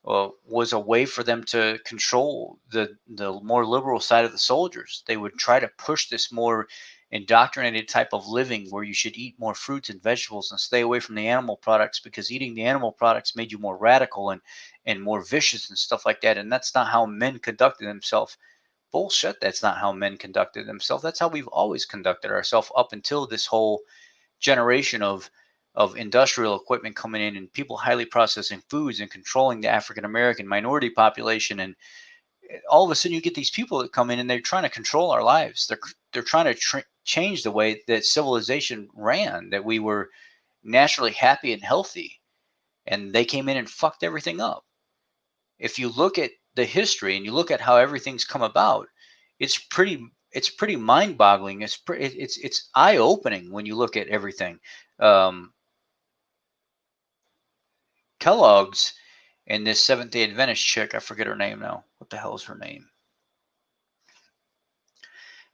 was a way for them to control the more liberal side of the soldiers. They would try to push this more indoctrinated type of living where you should eat more fruits and vegetables and stay away from the animal products, because eating the animal products made you more radical and more vicious and stuff like that. And that's not how men conducted themselves. Bullshit, that's not how men conducted themselves. That's how we've always conducted ourselves up until this whole generation of industrial equipment coming in and people highly processing foods and controlling the African American minority population. And all of a sudden you get these people that come in and they're trying to control our lives. They're trying to change the way that civilization ran, that we were naturally happy and healthy, and they came in and fucked everything up. If you look at the history and you look at how everything's come about, it's pretty mind-boggling. It's eye-opening when you look at everything. um, Kellogg's and this Seventh Day Adventist chick, I forget her name now. What the hell is her name?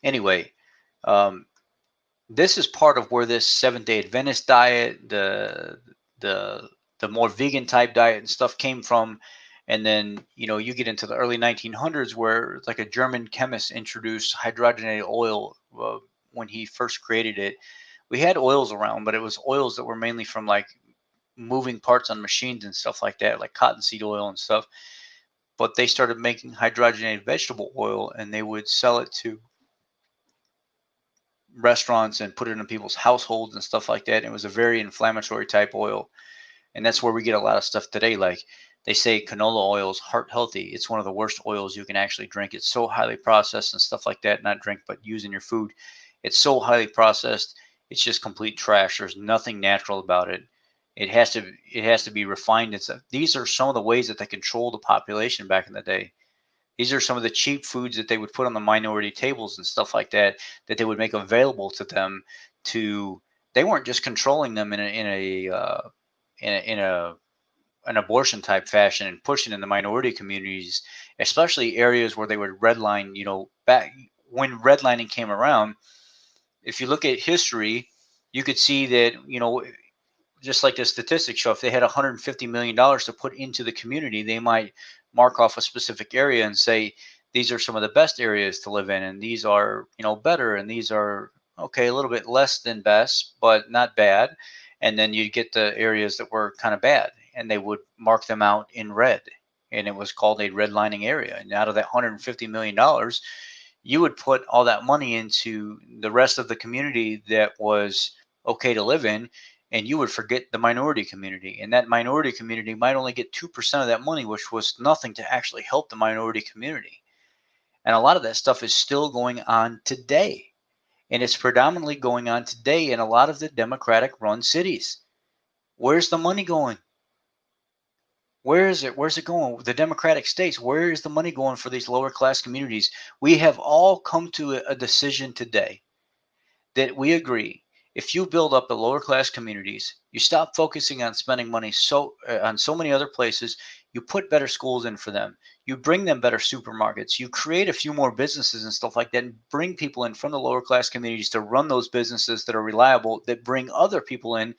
Anyway, um, this is part of where this Seventh Day Adventist diet, the the more vegan type diet and stuff came from. And then you get into the early 1900s where like a German chemist introduced hydrogenated oil when he first created it. We had oils around, but it was oils that were mainly from like moving parts on machines and stuff like that, like cottonseed oil and stuff. But they started making hydrogenated vegetable oil, and they would sell it to restaurants and put it in people's households and stuff like that. And it was a very inflammatory type oil. And that's where we get a lot of stuff today. Like they say canola oil is heart healthy. It's one of the worst oils you can actually drink. It's so highly processed and stuff like that. Not drink, but use in your food. It's so highly processed. It's just complete trash. There's nothing natural about it. It has to be refined. These are some of the ways that they control the population back in the day. These are some of the cheap foods that they would put on the minority tables and stuff like that, that they would make available to them. To They weren't just controlling them in a an abortion type fashion and pushing in the minority communities, especially areas where they would redline. Back when redlining came around, if you look at history, you could see that just like the statistics show, if they had $150 million to put into the community, they might mark off a specific area and say, these are some of the best areas to live in, and these are, better, and these are okay, a little bit less than best, but not bad. And then you get the areas that were kind of bad, and they would mark them out in red. And it was called a redlining area. And out of that $150 million, you would put all that money into the rest of the community that was okay to live in, and you would forget the minority community. And that minority community might only get 2% of that money, which was nothing to actually help the minority community. And a lot of that stuff is still going on today. And it's predominantly going on today in a lot of the Democratic-run cities. Where's the money going? Where is it? Where's it going? The Democratic states, where is the money going for these lower class communities? We have all come to a decision today that we agree, if you build up the lower class communities, you stop focusing on spending money on so many other places, you put better schools in for them, you bring them better supermarkets, you create a few more businesses and stuff like that, and bring people in from the lower class communities to run those businesses that are reliable, that bring other people in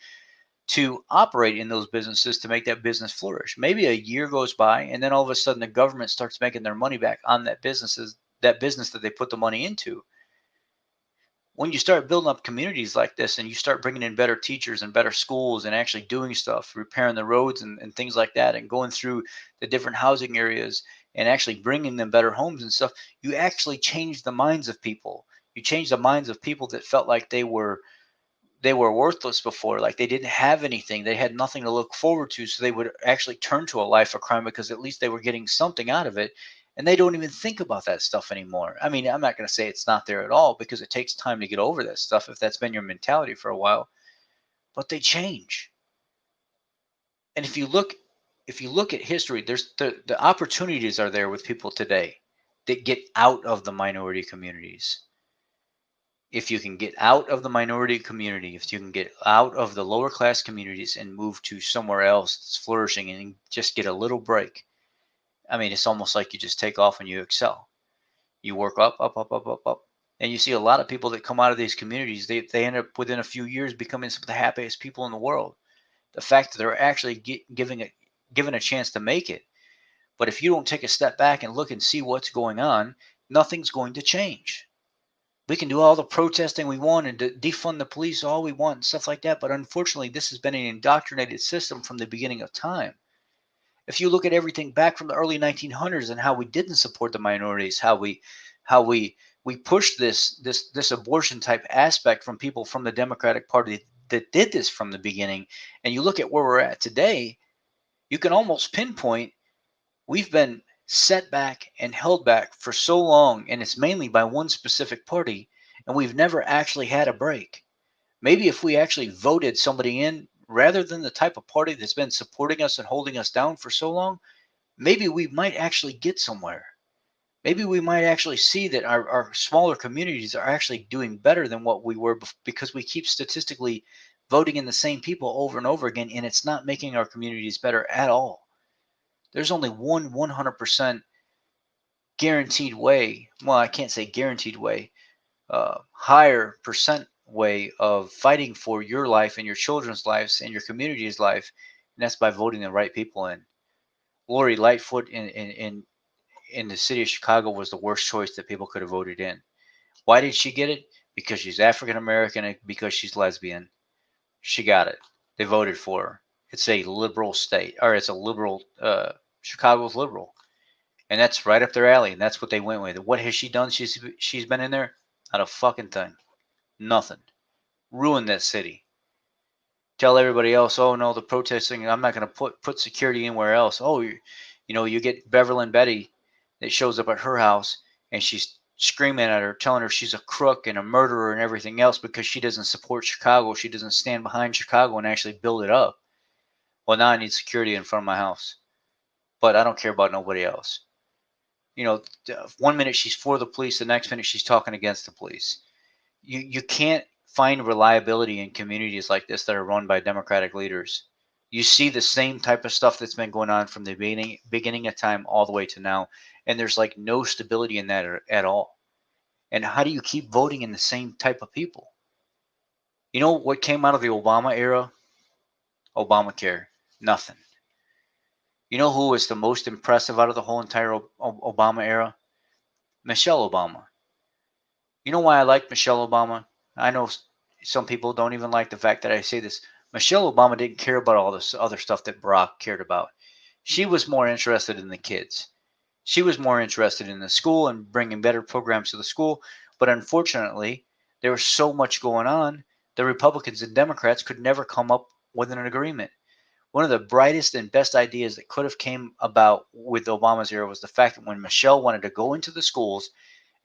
to operate in those businesses to make that business flourish. Maybe a year goes by, and then all of a sudden the government starts making their money back on that business that they put the money into. When you start building up communities like this and you start bringing in better teachers and better schools and actually doing stuff, repairing the roads and things like that, and going through the different housing areas and actually bringing them better homes and stuff, you actually change the minds of people. You change the minds of people that felt like they were worthless before, like they didn't have anything, they had nothing to look forward to, so they would actually turn to a life of crime because at least they were getting something out of it, and they don't even think about that stuff anymore. I mean, I'm not going to say it's not there at all because it takes time to get over that stuff if that's been your mentality for a while, but they change. And if you look at history, there's the opportunities are there with people today that get out of the minority communities. If you can get out of the minority community, if you can get out of the lower class communities and move to somewhere else that's flourishing and just get a little break, I mean, it's almost like you just take off and you excel. You work up, up, up, up, up, up. And you see a lot of people that come out of these communities, they end up within a few years becoming some of the happiest people in the world. The fact that they're actually given a chance to make it. But if you don't take a step back and look and see what's going on, nothing's going to change. We can do all the protesting we want and defund the police all we want and stuff like that. But unfortunately, this has been an indoctrinated system from the beginning of time. If you look at everything back from the early 1900s and how we didn't support the minorities, how we pushed this abortion type aspect from people from the Democratic Party that did this from the beginning, and you look at where we're at today, you can almost pinpoint we've been set back and held back for so long, and it's mainly by one specific party, and we've never actually had a break. Maybe if we actually voted somebody in rather than the type of party that's been supporting us and holding us down for so long, maybe we might actually get somewhere. Maybe we might actually see that our smaller communities are actually doing better than what we were because we keep statistically voting in the same people over and over again, and it's not making our communities better at all. There's only one 100% guaranteed way. Well, I can't say guaranteed way. Higher percent way of fighting for your life and your children's lives and your community's life, and that's by voting the right people in. Lori Lightfoot in the city of Chicago was the worst choice that people could have voted in. Why did she get it? Because she's African American and because she's lesbian. She got it. They voted for her. It's a liberal state, or it's a liberal. Chicago's liberal, and that's right up their alley. And that's what they went with. What has she done? She's been in there. Not a fucking thing. Nothing. Ruined that city. Tell everybody else, oh no, the protesting. I'm not going to put security anywhere else. Oh, you get Beverly and Betty that shows up at her house and she's screaming at her, telling her she's a crook and a murderer and everything else because she doesn't support Chicago. She doesn't stand behind Chicago and actually build it up. Well, now I need security in front of my house, but I don't care about nobody else. You know, 1 minute she's for the police, the next minute she's talking against the police. You can't find reliability in communities like this that are run by Democratic leaders. You see the same type of stuff that's been going on from the beginning of time all the way to now, and there's like no stability in that at all. And how do you keep voting in the same type of people? You know what came out of the Obama era? Obamacare. Nothing. You know who was the most impressive out of the whole entire Obama era? Michelle Obama. You know why I like Michelle Obama? I know some people don't even like the fact that I say this. Michelle Obama didn't care about all this other stuff that Barack cared about. She was more interested in the kids. She was more interested in the school and bringing better programs to the school. But unfortunately, there was so much going on, the Republicans and Democrats could never come up with an agreement. One of the brightest and best ideas that could have came about with Obama's era was the fact that when Michelle wanted to go into the schools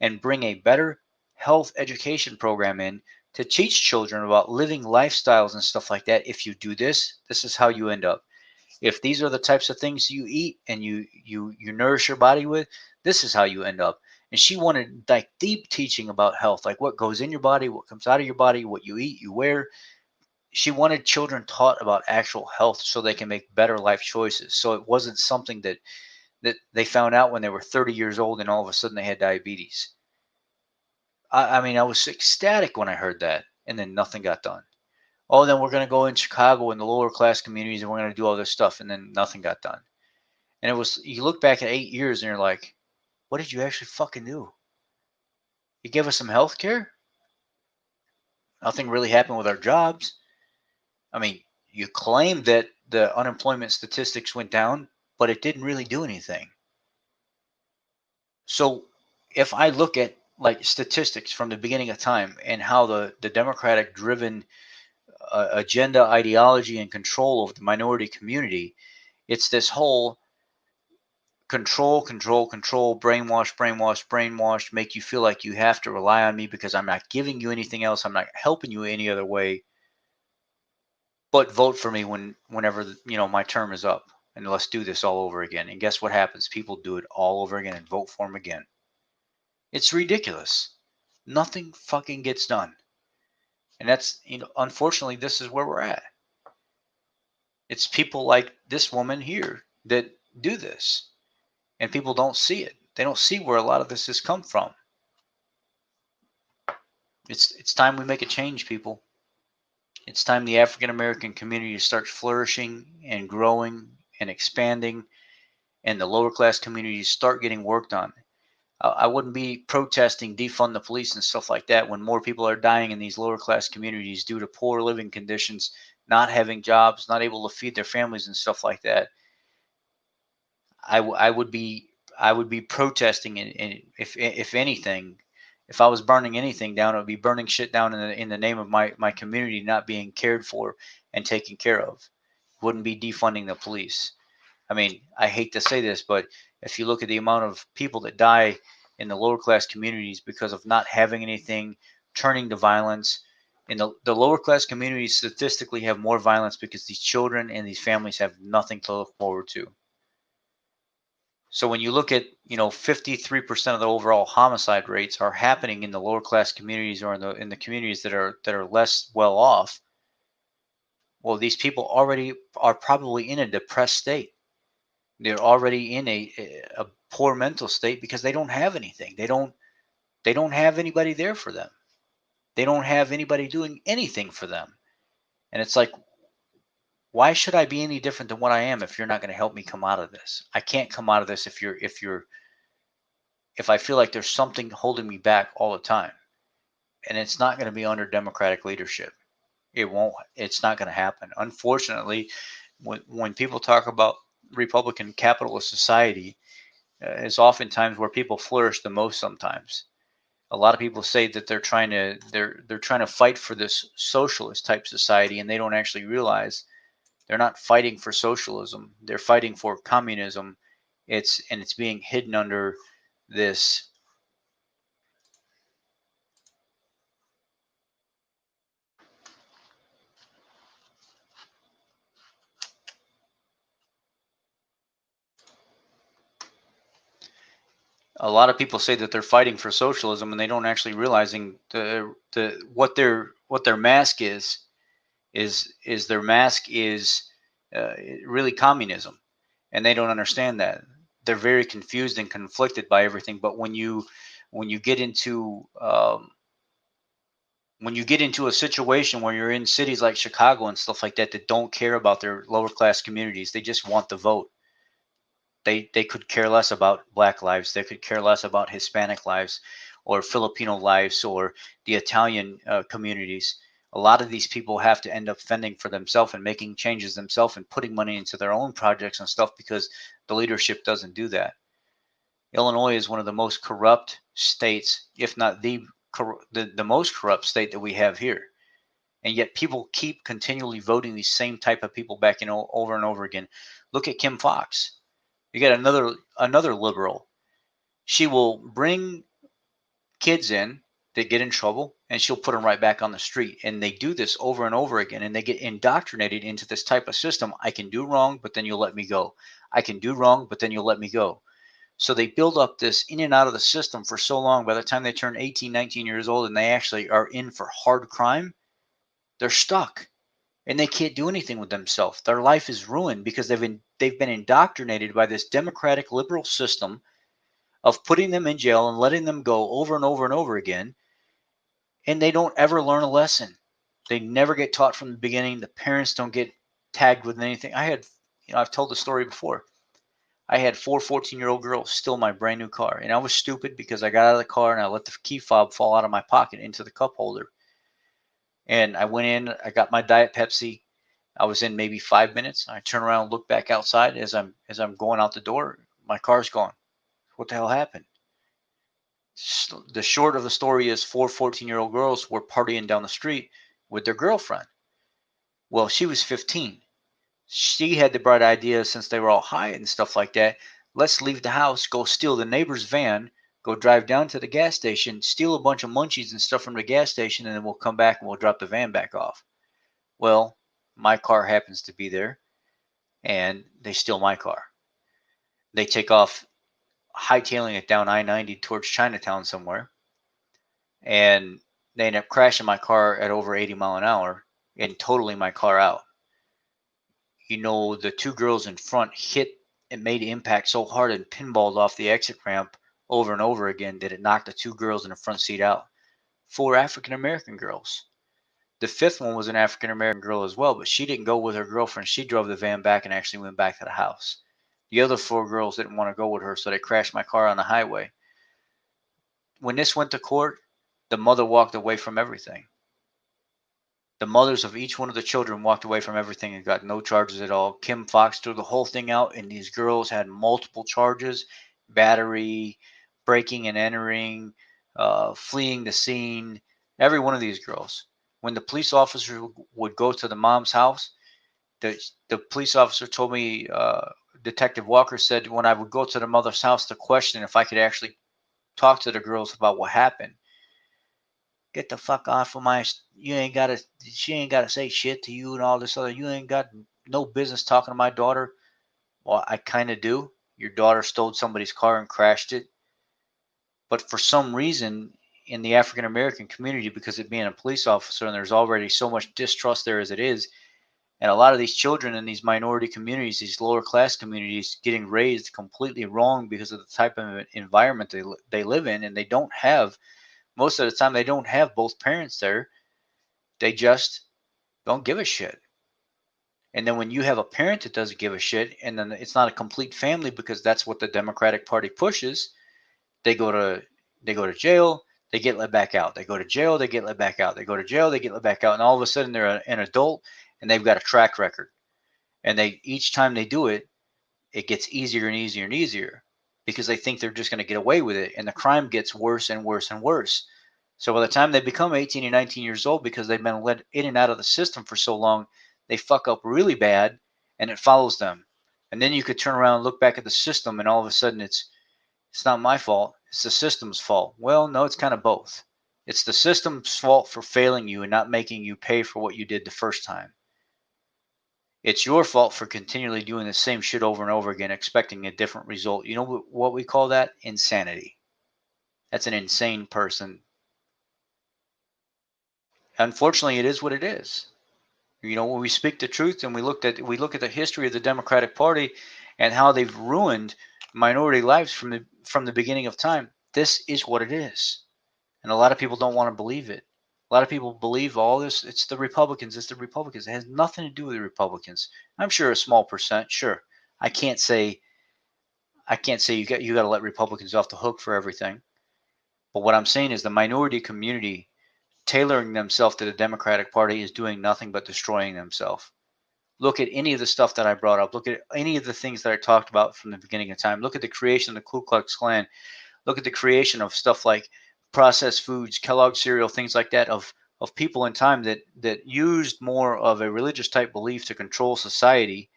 and bring a better health education program in to teach children about living lifestyles and stuff like that. If you do this, this is how you end up. If these are the types of things you eat and you nourish your body with, this is how you end up. And she wanted like deep teaching about health, like what goes in your body, what comes out of your body, what you eat, you wear. She wanted children taught about actual health so they can make better life choices. So it wasn't something that they found out when they were 30 years old and all of a sudden they had diabetes. I mean, I was ecstatic when I heard that, and then nothing got done. Oh, then we're going to go in Chicago in the lower class communities and we're going to do all this stuff, and then nothing got done. And it was, you look back at 8 years and you're like, what did you actually fucking do? You gave us some health care? Nothing really happened with our jobs. I mean, you claimed that the unemployment statistics went down, but it didn't really do anything. So if I look at like statistics from the beginning of time and how the Democratic driven agenda, ideology, and control of the minority community, it's this whole control, control, control, brainwash, brainwash, brainwash, make you feel like you have to rely on me because I'm not giving you anything else. I'm not helping you any other way, but vote for me whenever my term is up, and let's do this all over again. And guess what happens? People do it all over again and vote for him again. It's ridiculous. Nothing fucking gets done. And that's, unfortunately, this is where we're at. It's people like this woman here that do this, and people don't see it. They don't see where a lot of this has come from. It's time we make a change, people. It's time the African American community starts flourishing and growing and expanding, and the lower class communities start getting worked on. I wouldn't be protesting defund the police and stuff like that when more people are dying in these lower class communities due to poor living conditions, not having jobs, not able to feed their families and stuff like that. I would be protesting, and if anything, if I was burning anything down, it would be burning shit down in the name of my community not being cared for and taken care of. Wouldn't be defunding the police. I mean, I hate to say this, but if you look at the amount of people that die in the lower class communities because of not having anything, turning to violence, in the lower class communities statistically have more violence because these children and these families have nothing to look forward to. So when you look at, 53% of the overall homicide rates are happening in the lower class communities or in the communities that are less well off. Well, these people already are probably in a depressed state. They're already in a poor mental state because they don't have anything. They don't have anybody there for them. They don't have anybody doing anything for them. And it's like, why should I be any different than what I am if you're not going to help me come out of this? I can't come out of this if I feel like there's something holding me back all the time. And it's not going to be under Democratic leadership. It won't. It's not going to happen. Unfortunately, when people talk about Republican capitalist society, is oftentimes where people flourish the most. Sometimes a lot of people say that they're trying to fight for this socialist type society, and they don't actually realize they're not fighting for socialism. They're fighting for communism. It's being hidden under this. A lot of people say that they're fighting for socialism, and they don't actually realizing what their mask is their mask is really communism, and they don't understand that. They're very confused and conflicted by everything. But when you get into a situation where you're in cities like Chicago and stuff like that don't care about their lower class communities, they just want the vote. They could care less about black lives. They could care less about Hispanic lives or Filipino lives or the Italian communities. A lot of these people have to end up fending for themselves and making changes themselves and putting money into their own projects and stuff because the leadership doesn't do that. Illinois is one of the most corrupt states, if not the most corrupt state that we have here. And yet people keep continually voting these same type of people back in over and over again. Look at Kim Fox. You got another liberal. She will bring kids in they get in trouble, and she'll put them right back on the street. And they do this over and over again, and they get indoctrinated into this type of system. I can do wrong, but then you'll let me go. I can do wrong, but then you'll let me go. So they build up this in and out of the system for so long. By the time they turn 18, 19 years old and they actually are in for hard crime, they're stuck and they can't do anything with themselves. Their life is ruined because they've been indoctrinated by this democratic liberal system of putting them in jail and letting them go over and over and over again, and they don't ever learn a lesson. They never get taught from the beginning. The parents don't get tagged with anything. I've told the story before. I had 4 14-year-old girls steal my brand new car, and I was stupid because I got out of the car and I let the key fob fall out of my pocket into the cup holder. And I went in, I got my Diet Pepsi. I was in maybe 5 minutes. I turn around, look back outside as I'm going out the door. My car's gone. What the hell happened? The short of the story is 4 14-year-old girls were partying down the street with their girlfriend. Well, she was 15. She had the bright idea, since they were all high and stuff like that, let's leave the house, go steal the neighbor's van, go drive down to the gas station, steal a bunch of munchies and stuff from the gas station, and then we'll come back and we'll drop the van back off. Well, my car happens to be there, and they steal my car. They take off, hightailing it down I-90 towards Chinatown somewhere, and they end up crashing my car at over 80 mile an hour and totaling my car out. The two girls in front hit and made impact so hard and pinballed off the exit ramp over and over again that it knocked the two girls in the front seat out. 4 African American girls. The fifth one was an African American girl as well, but she didn't go with her girlfriend. She drove the van back and actually went back to the house. The other 4 girls didn't want to go with her, so they crashed my car on the highway. When this went to court, the mother walked away from everything. The mothers of each one of the children walked away from everything and got no charges at all. Kim Fox threw the whole thing out, and these girls had multiple charges: battery, breaking and entering, fleeing the scene. Every one of these girls. When the police officer would go to the mom's house, the police officer told me, Detective Walker said, when I would go to the mother's house to question if I could actually talk to the girls about what happened, get the fuck off of she ain't gotta say shit to you and all this other, you ain't got no business talking to my daughter. Well, I kind of do. Your daughter stole somebody's car and crashed it. But for some reason, in the African American community, because of being a police officer, and there's already so much distrust there as it is, and a lot of these children in these minority communities, these lower class communities, getting raised completely wrong because of the type of environment they live in, and they don't have, most of the time, they don't have both parents there. They just don't give a shit. And then when you have a parent that doesn't give a shit, and then it's not a complete family because that's what the Democratic Party pushes, they go to jail, they get let back out. They go to jail, they get let back out. They go to jail, they get let back out. And all of a sudden they're an adult and they've got a track record. And each time they do it, it gets easier and easier and easier because they think they're just going to get away with it. And the crime gets worse and worse and worse. So by the time they become 18 and 19 years old, because they've been let in and out of the system for so long, they fuck up really bad and it follows them. And then you could turn around and look back at the system and all of a sudden it's not my fault. It's the system's fault. Well, no, it's kind of both. It's the system's fault for failing you and not making you pay for what you did the first time. It's your fault for continually doing the same shit over and over again, expecting a different result. You know what we call that? Insanity. That's an insane person. Unfortunately, it is what it is. When we speak the truth and we look at the history of the Democratic Party and how they've ruined minority lives from the beginning of time, this is what it is. And a lot of people don't want to believe it. A lot of people believe all this. It's the Republicans. It's the Republicans. It has nothing to do with the Republicans. I'm sure a small percent. Sure, I can't say you got to let Republicans off the hook for everything. But what I'm saying is the minority community tailoring themselves to the Democratic Party is doing nothing but destroying themselves. Look at any of the stuff that I brought up. Look at any of the things that I talked about from the beginning of time. Look at the creation of the Ku Klux Klan. Look at the creation of stuff like processed foods, Kellogg cereal, things like that, of people in time that used more of a religious type belief to control society.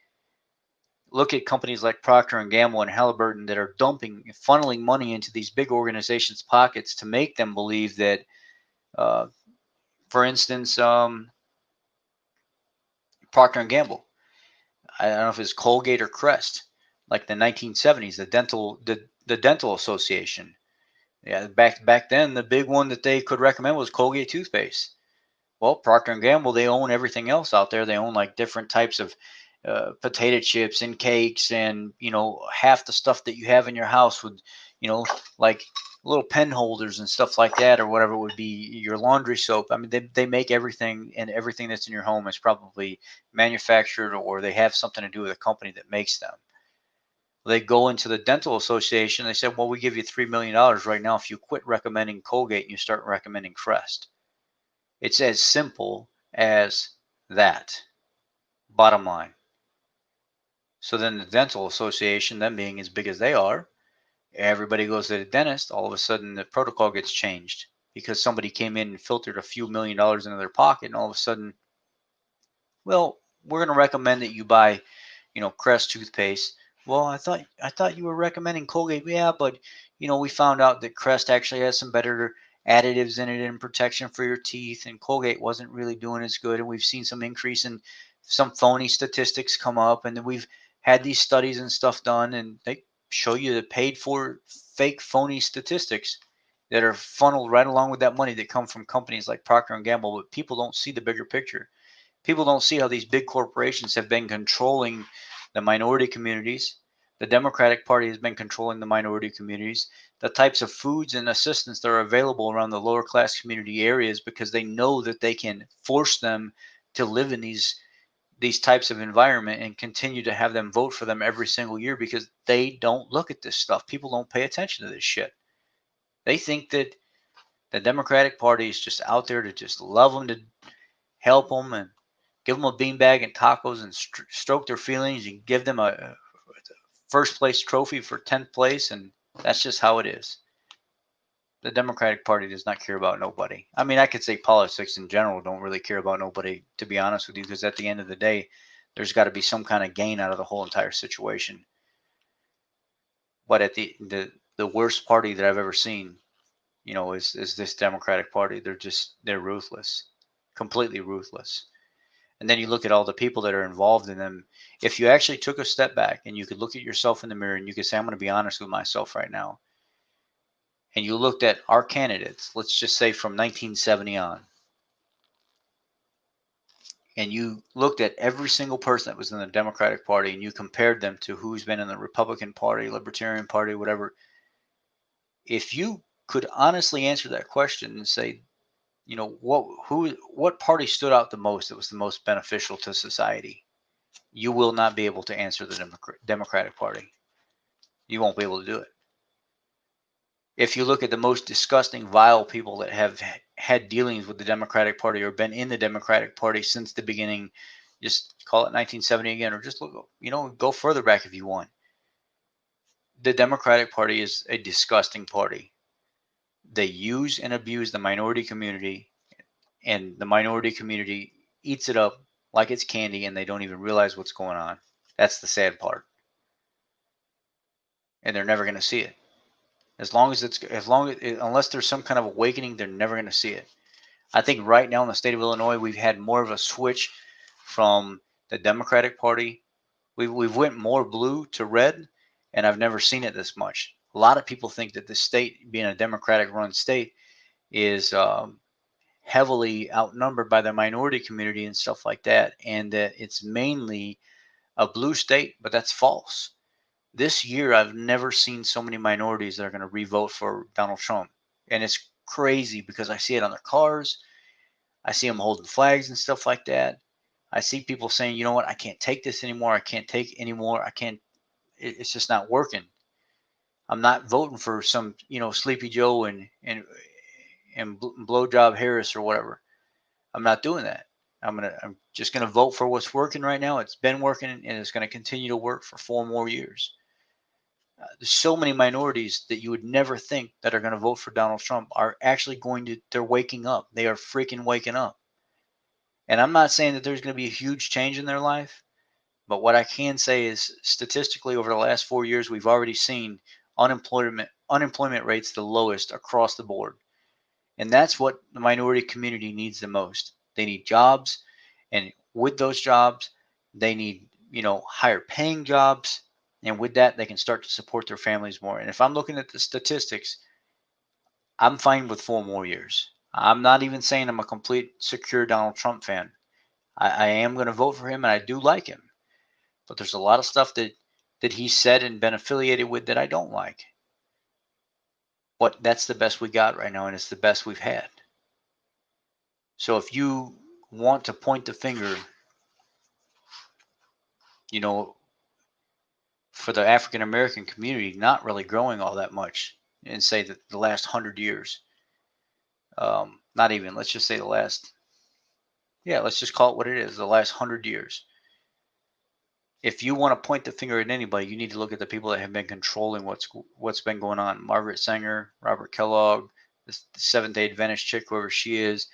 Look at companies like Procter and Gamble and Halliburton that are funneling money into these big organizations' pockets to make them believe that Uh, for instance, Procter and Gamble. I don't know if it's Colgate or Crest. Like the 1970s, the dental association. Yeah, back then, the big one that they could recommend was Colgate toothpaste. Well, Procter and Gamble, they own everything else out there. They own like different types of potato chips and cakes, and half the stuff that you have in your house would, like little pen holders and stuff like that, or whatever would be your laundry soap. I mean, they make everything, and everything that's in your home is probably manufactured, or they have something to do with a company that makes them. They go into the dental association. They said, well, we give you $3 million right now if you quit recommending Colgate and you start recommending Crest. It's as simple as that. Bottom line. So then the dental association, them being as big as they are, everybody goes to the dentist. All of a sudden, the protocol gets changed because somebody came in and filtered a few $1 million into their pocket, and all of a sudden, well, we're going to recommend that you buy, Crest toothpaste. Well, I thought you were recommending Colgate. Yeah, but we found out that Crest actually has some better additives in it and protection for your teeth, and Colgate wasn't really doing as good. And we've seen some increase in some phony statistics come up, and then we've had these studies and stuff done, and they show you the paid for fake phony statistics that are funneled right along with that money that come from companies like Procter and Gamble, but people don't see the bigger picture. People don't see how these big corporations have been controlling the minority communities. The Democratic Party has been controlling the minority communities, the types of foods and assistance that are available around the lower class community areas, because they know that they can force them to live in these types of environment and continue to have them vote for them every single year, because they don't look at this stuff. People don't pay attention to this shit. They think that the Democratic Party is just out there to just love them, to help them, and give them a beanbag and tacos, and stroke their feelings, and give them a first place trophy for 10th place. And that's just how it is. The Democratic Party does not care about nobody. I mean, I could say politics in general don't really care about nobody, to be honest with you, because at the end of the day, there's got to be some kind of gain out of the whole entire situation. But at the worst party that I've ever seen, is this Democratic Party. They're ruthless, completely ruthless. And then you look at all the people that are involved in them. If you actually took a step back and you could look at yourself in the mirror and you could say, I'm going to be honest with myself right now, and you looked at our candidates, let's just say from 1970 on, and you looked at every single person that was in the Democratic Party and you compared them to who's been in the Republican Party, Libertarian Party, whatever, if you could honestly answer that question and say, what party stood out the most, that was the most beneficial to society, you will not be able to answer the Democratic Party. You won't be able to do it. If you look at the most disgusting, vile people that have had dealings with the Democratic Party or been in the Democratic Party since the beginning, just call it 1970 again, or just look, go further back if you want. The Democratic Party is a disgusting party. They use and abuse the minority community, and the minority community eats it up like it's candy, and they don't even realize what's going on. That's the sad part. And they're never going to see it. Unless there's some kind of awakening, they're never going to see it. I think right now in the state of Illinois, we've had more of a switch from the Democratic Party. We've went more blue to red, and I've never seen it this much. A lot of people think that the state, being a Democratic-run state, is heavily outnumbered by the minority community and stuff like that, and that it's mainly a blue state, but that's false. This year, I've never seen so many minorities that are going to re-vote for Donald Trump. And it's crazy because I see it on their cars. I see them holding flags and stuff like that. I see people saying, you know what, I can't take this anymore. I can't take anymore. I can't, it's just not working. I'm not voting for some, Sleepy Joe and blowjob Harris or whatever. I'm not doing that. I'm just gonna vote for what's working right now. It's been working, and it's gonna continue to work for 4 more years. There's so many minorities that you would never think that are going to vote for Donald Trump are actually they're waking up. They are freaking waking up. And I'm not saying that there's going to be a huge change in their life, but what I can say is statistically over the last 4 years, we've already seen unemployment rates the lowest across the board. And that's what the minority community needs the most. They need jobs, and with those jobs, they need, higher paying jobs. And with that, they can start to support their families more. And if I'm looking at the statistics, I'm fine with 4 more years. I'm not even saying I'm a complete secure Donald Trump fan. I am going to vote for him, and I do like him. But there's a lot of stuff that he said and been affiliated with that I don't like. But that's the best we got right now, and it's the best we've had. So if you want to point the finger, you know, for the African American community not really growing all that much, and say that the last 100 years, not even, let's just say the last, yeah, let's just call it what it is, the last 100 years. If you want to point the finger at anybody, you need to look at the people that have been controlling what's been going on. Margaret Sanger, Robert Kellogg, the Seventh Day Adventist chick, whoever she is,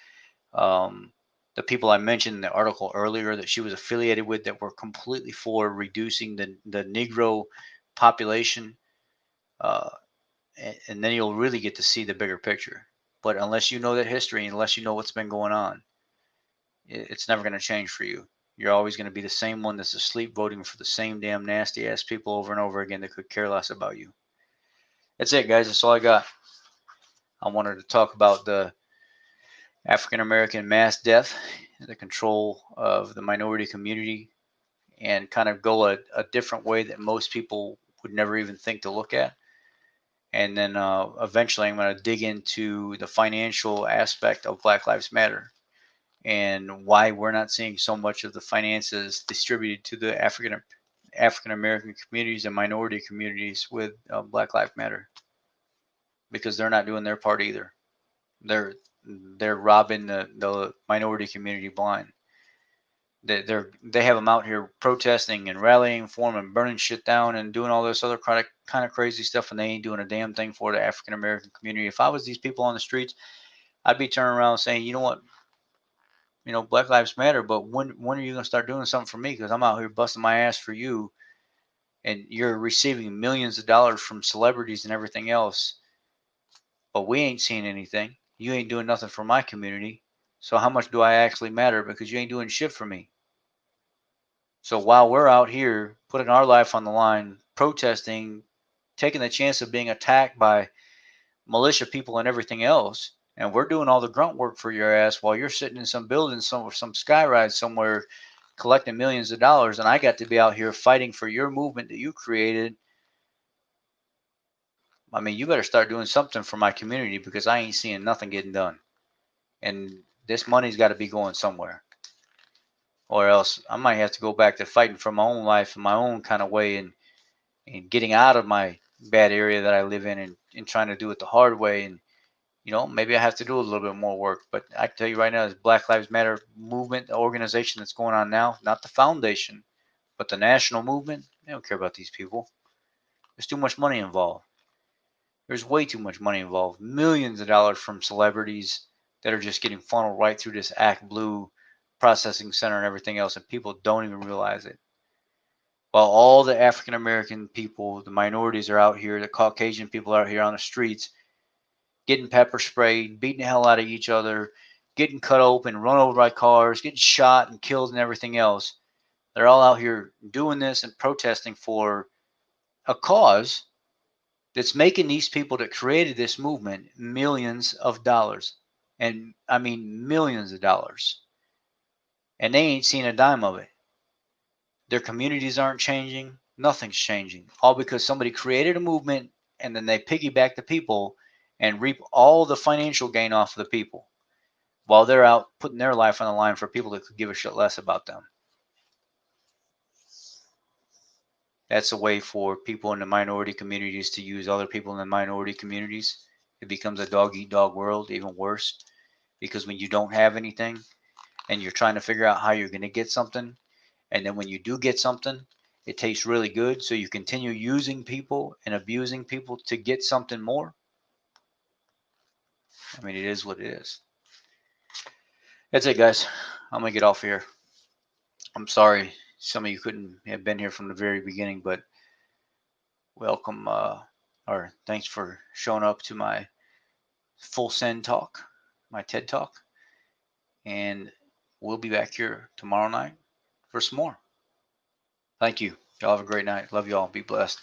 um, the people I mentioned in the article earlier that she was affiliated with that were completely for reducing the Negro population, uh, and then you'll really get to see the bigger picture. But unless you know that history, unless you know what's been going on, it's never going to change for you. You're always going to be the same one that's asleep voting for the same damn nasty ass people over and over again that could care less about you. That's it, guys. That's all I got. I wanted to talk about the African American mass death, the control of the minority community, and kind of go a different way that most people would never even think to look at. And then eventually I'm going to dig into the financial aspect of Black Lives Matter and why we're not seeing so much of the finances distributed to the African American communities and minority communities with Black Lives Matter, because they're not doing their part either. They're they're robbing the minority community blind. They have them out here protesting and rallying for them and burning shit down and doing all this other kind of crazy stuff, and they ain't doing a damn thing for the African American community. If I was these people on the streets, I'd be turning around saying, you know what, Black Lives Matter, but when are you gonna start doing something for me? Because I'm out here busting my ass for you, and you're receiving millions of dollars from celebrities and everything else, but we ain't seeing anything. You ain't doing nothing for my community. So how much do I actually matter? Because you ain't doing shit for me. So while we're out here putting our life on the line, protesting, taking the chance of being attacked by militia people and everything else, and we're doing all the grunt work for your ass while you're sitting in some building, some skyrise somewhere, collecting millions of dollars, and I got to be out here fighting for your movement that you created. I mean, you better start doing something for my community, because I ain't seeing nothing getting done. And this money's got to be going somewhere, or else I might have to go back to fighting for my own life in my own kind of way, and getting out of my bad area that I live in, and trying to do it the hard way. And maybe I have to do a little bit more work. But I can tell you right now, this Black Lives Matter movement, the organization that's going on now, not the foundation, but the national movement, they don't care about these people. There's too much money involved. There's way too much money involved. Millions of dollars from celebrities that are just getting funneled right through this Act Blue processing center and everything else, and people don't even realize it. While all the African American people, the minorities are out here, the Caucasian people are out here on the streets, getting pepper sprayed, beating the hell out of each other, getting cut open, run over by cars, getting shot and killed and everything else. They're all out here doing this and protesting for a cause that's making these people that created this movement millions of dollars. And I mean millions of dollars. And they ain't seen a dime of it. Their communities aren't changing. Nothing's changing. All because somebody created a movement, and then they piggyback the people and reap all the financial gain off of the people, while they're out putting their life on the line for people that could give a shit less about them. That's a way for people in the minority communities to use other people in the minority communities. It becomes a dog eat dog world, even worse, because when you don't have anything and you're trying to figure out how you're going to get something, and then when you do get something, it tastes really good, so you continue using people and abusing people to get something more. I mean, it is what it is. That's it, guys. I'm going to get off here. I'm sorry some of you couldn't have been here from the very beginning, but welcome, or thanks for showing up to my full send talk. my TED Talk, and we'll be back here tomorrow night for some more. Thank you. Y'all have a great night. Love y'all. Be blessed.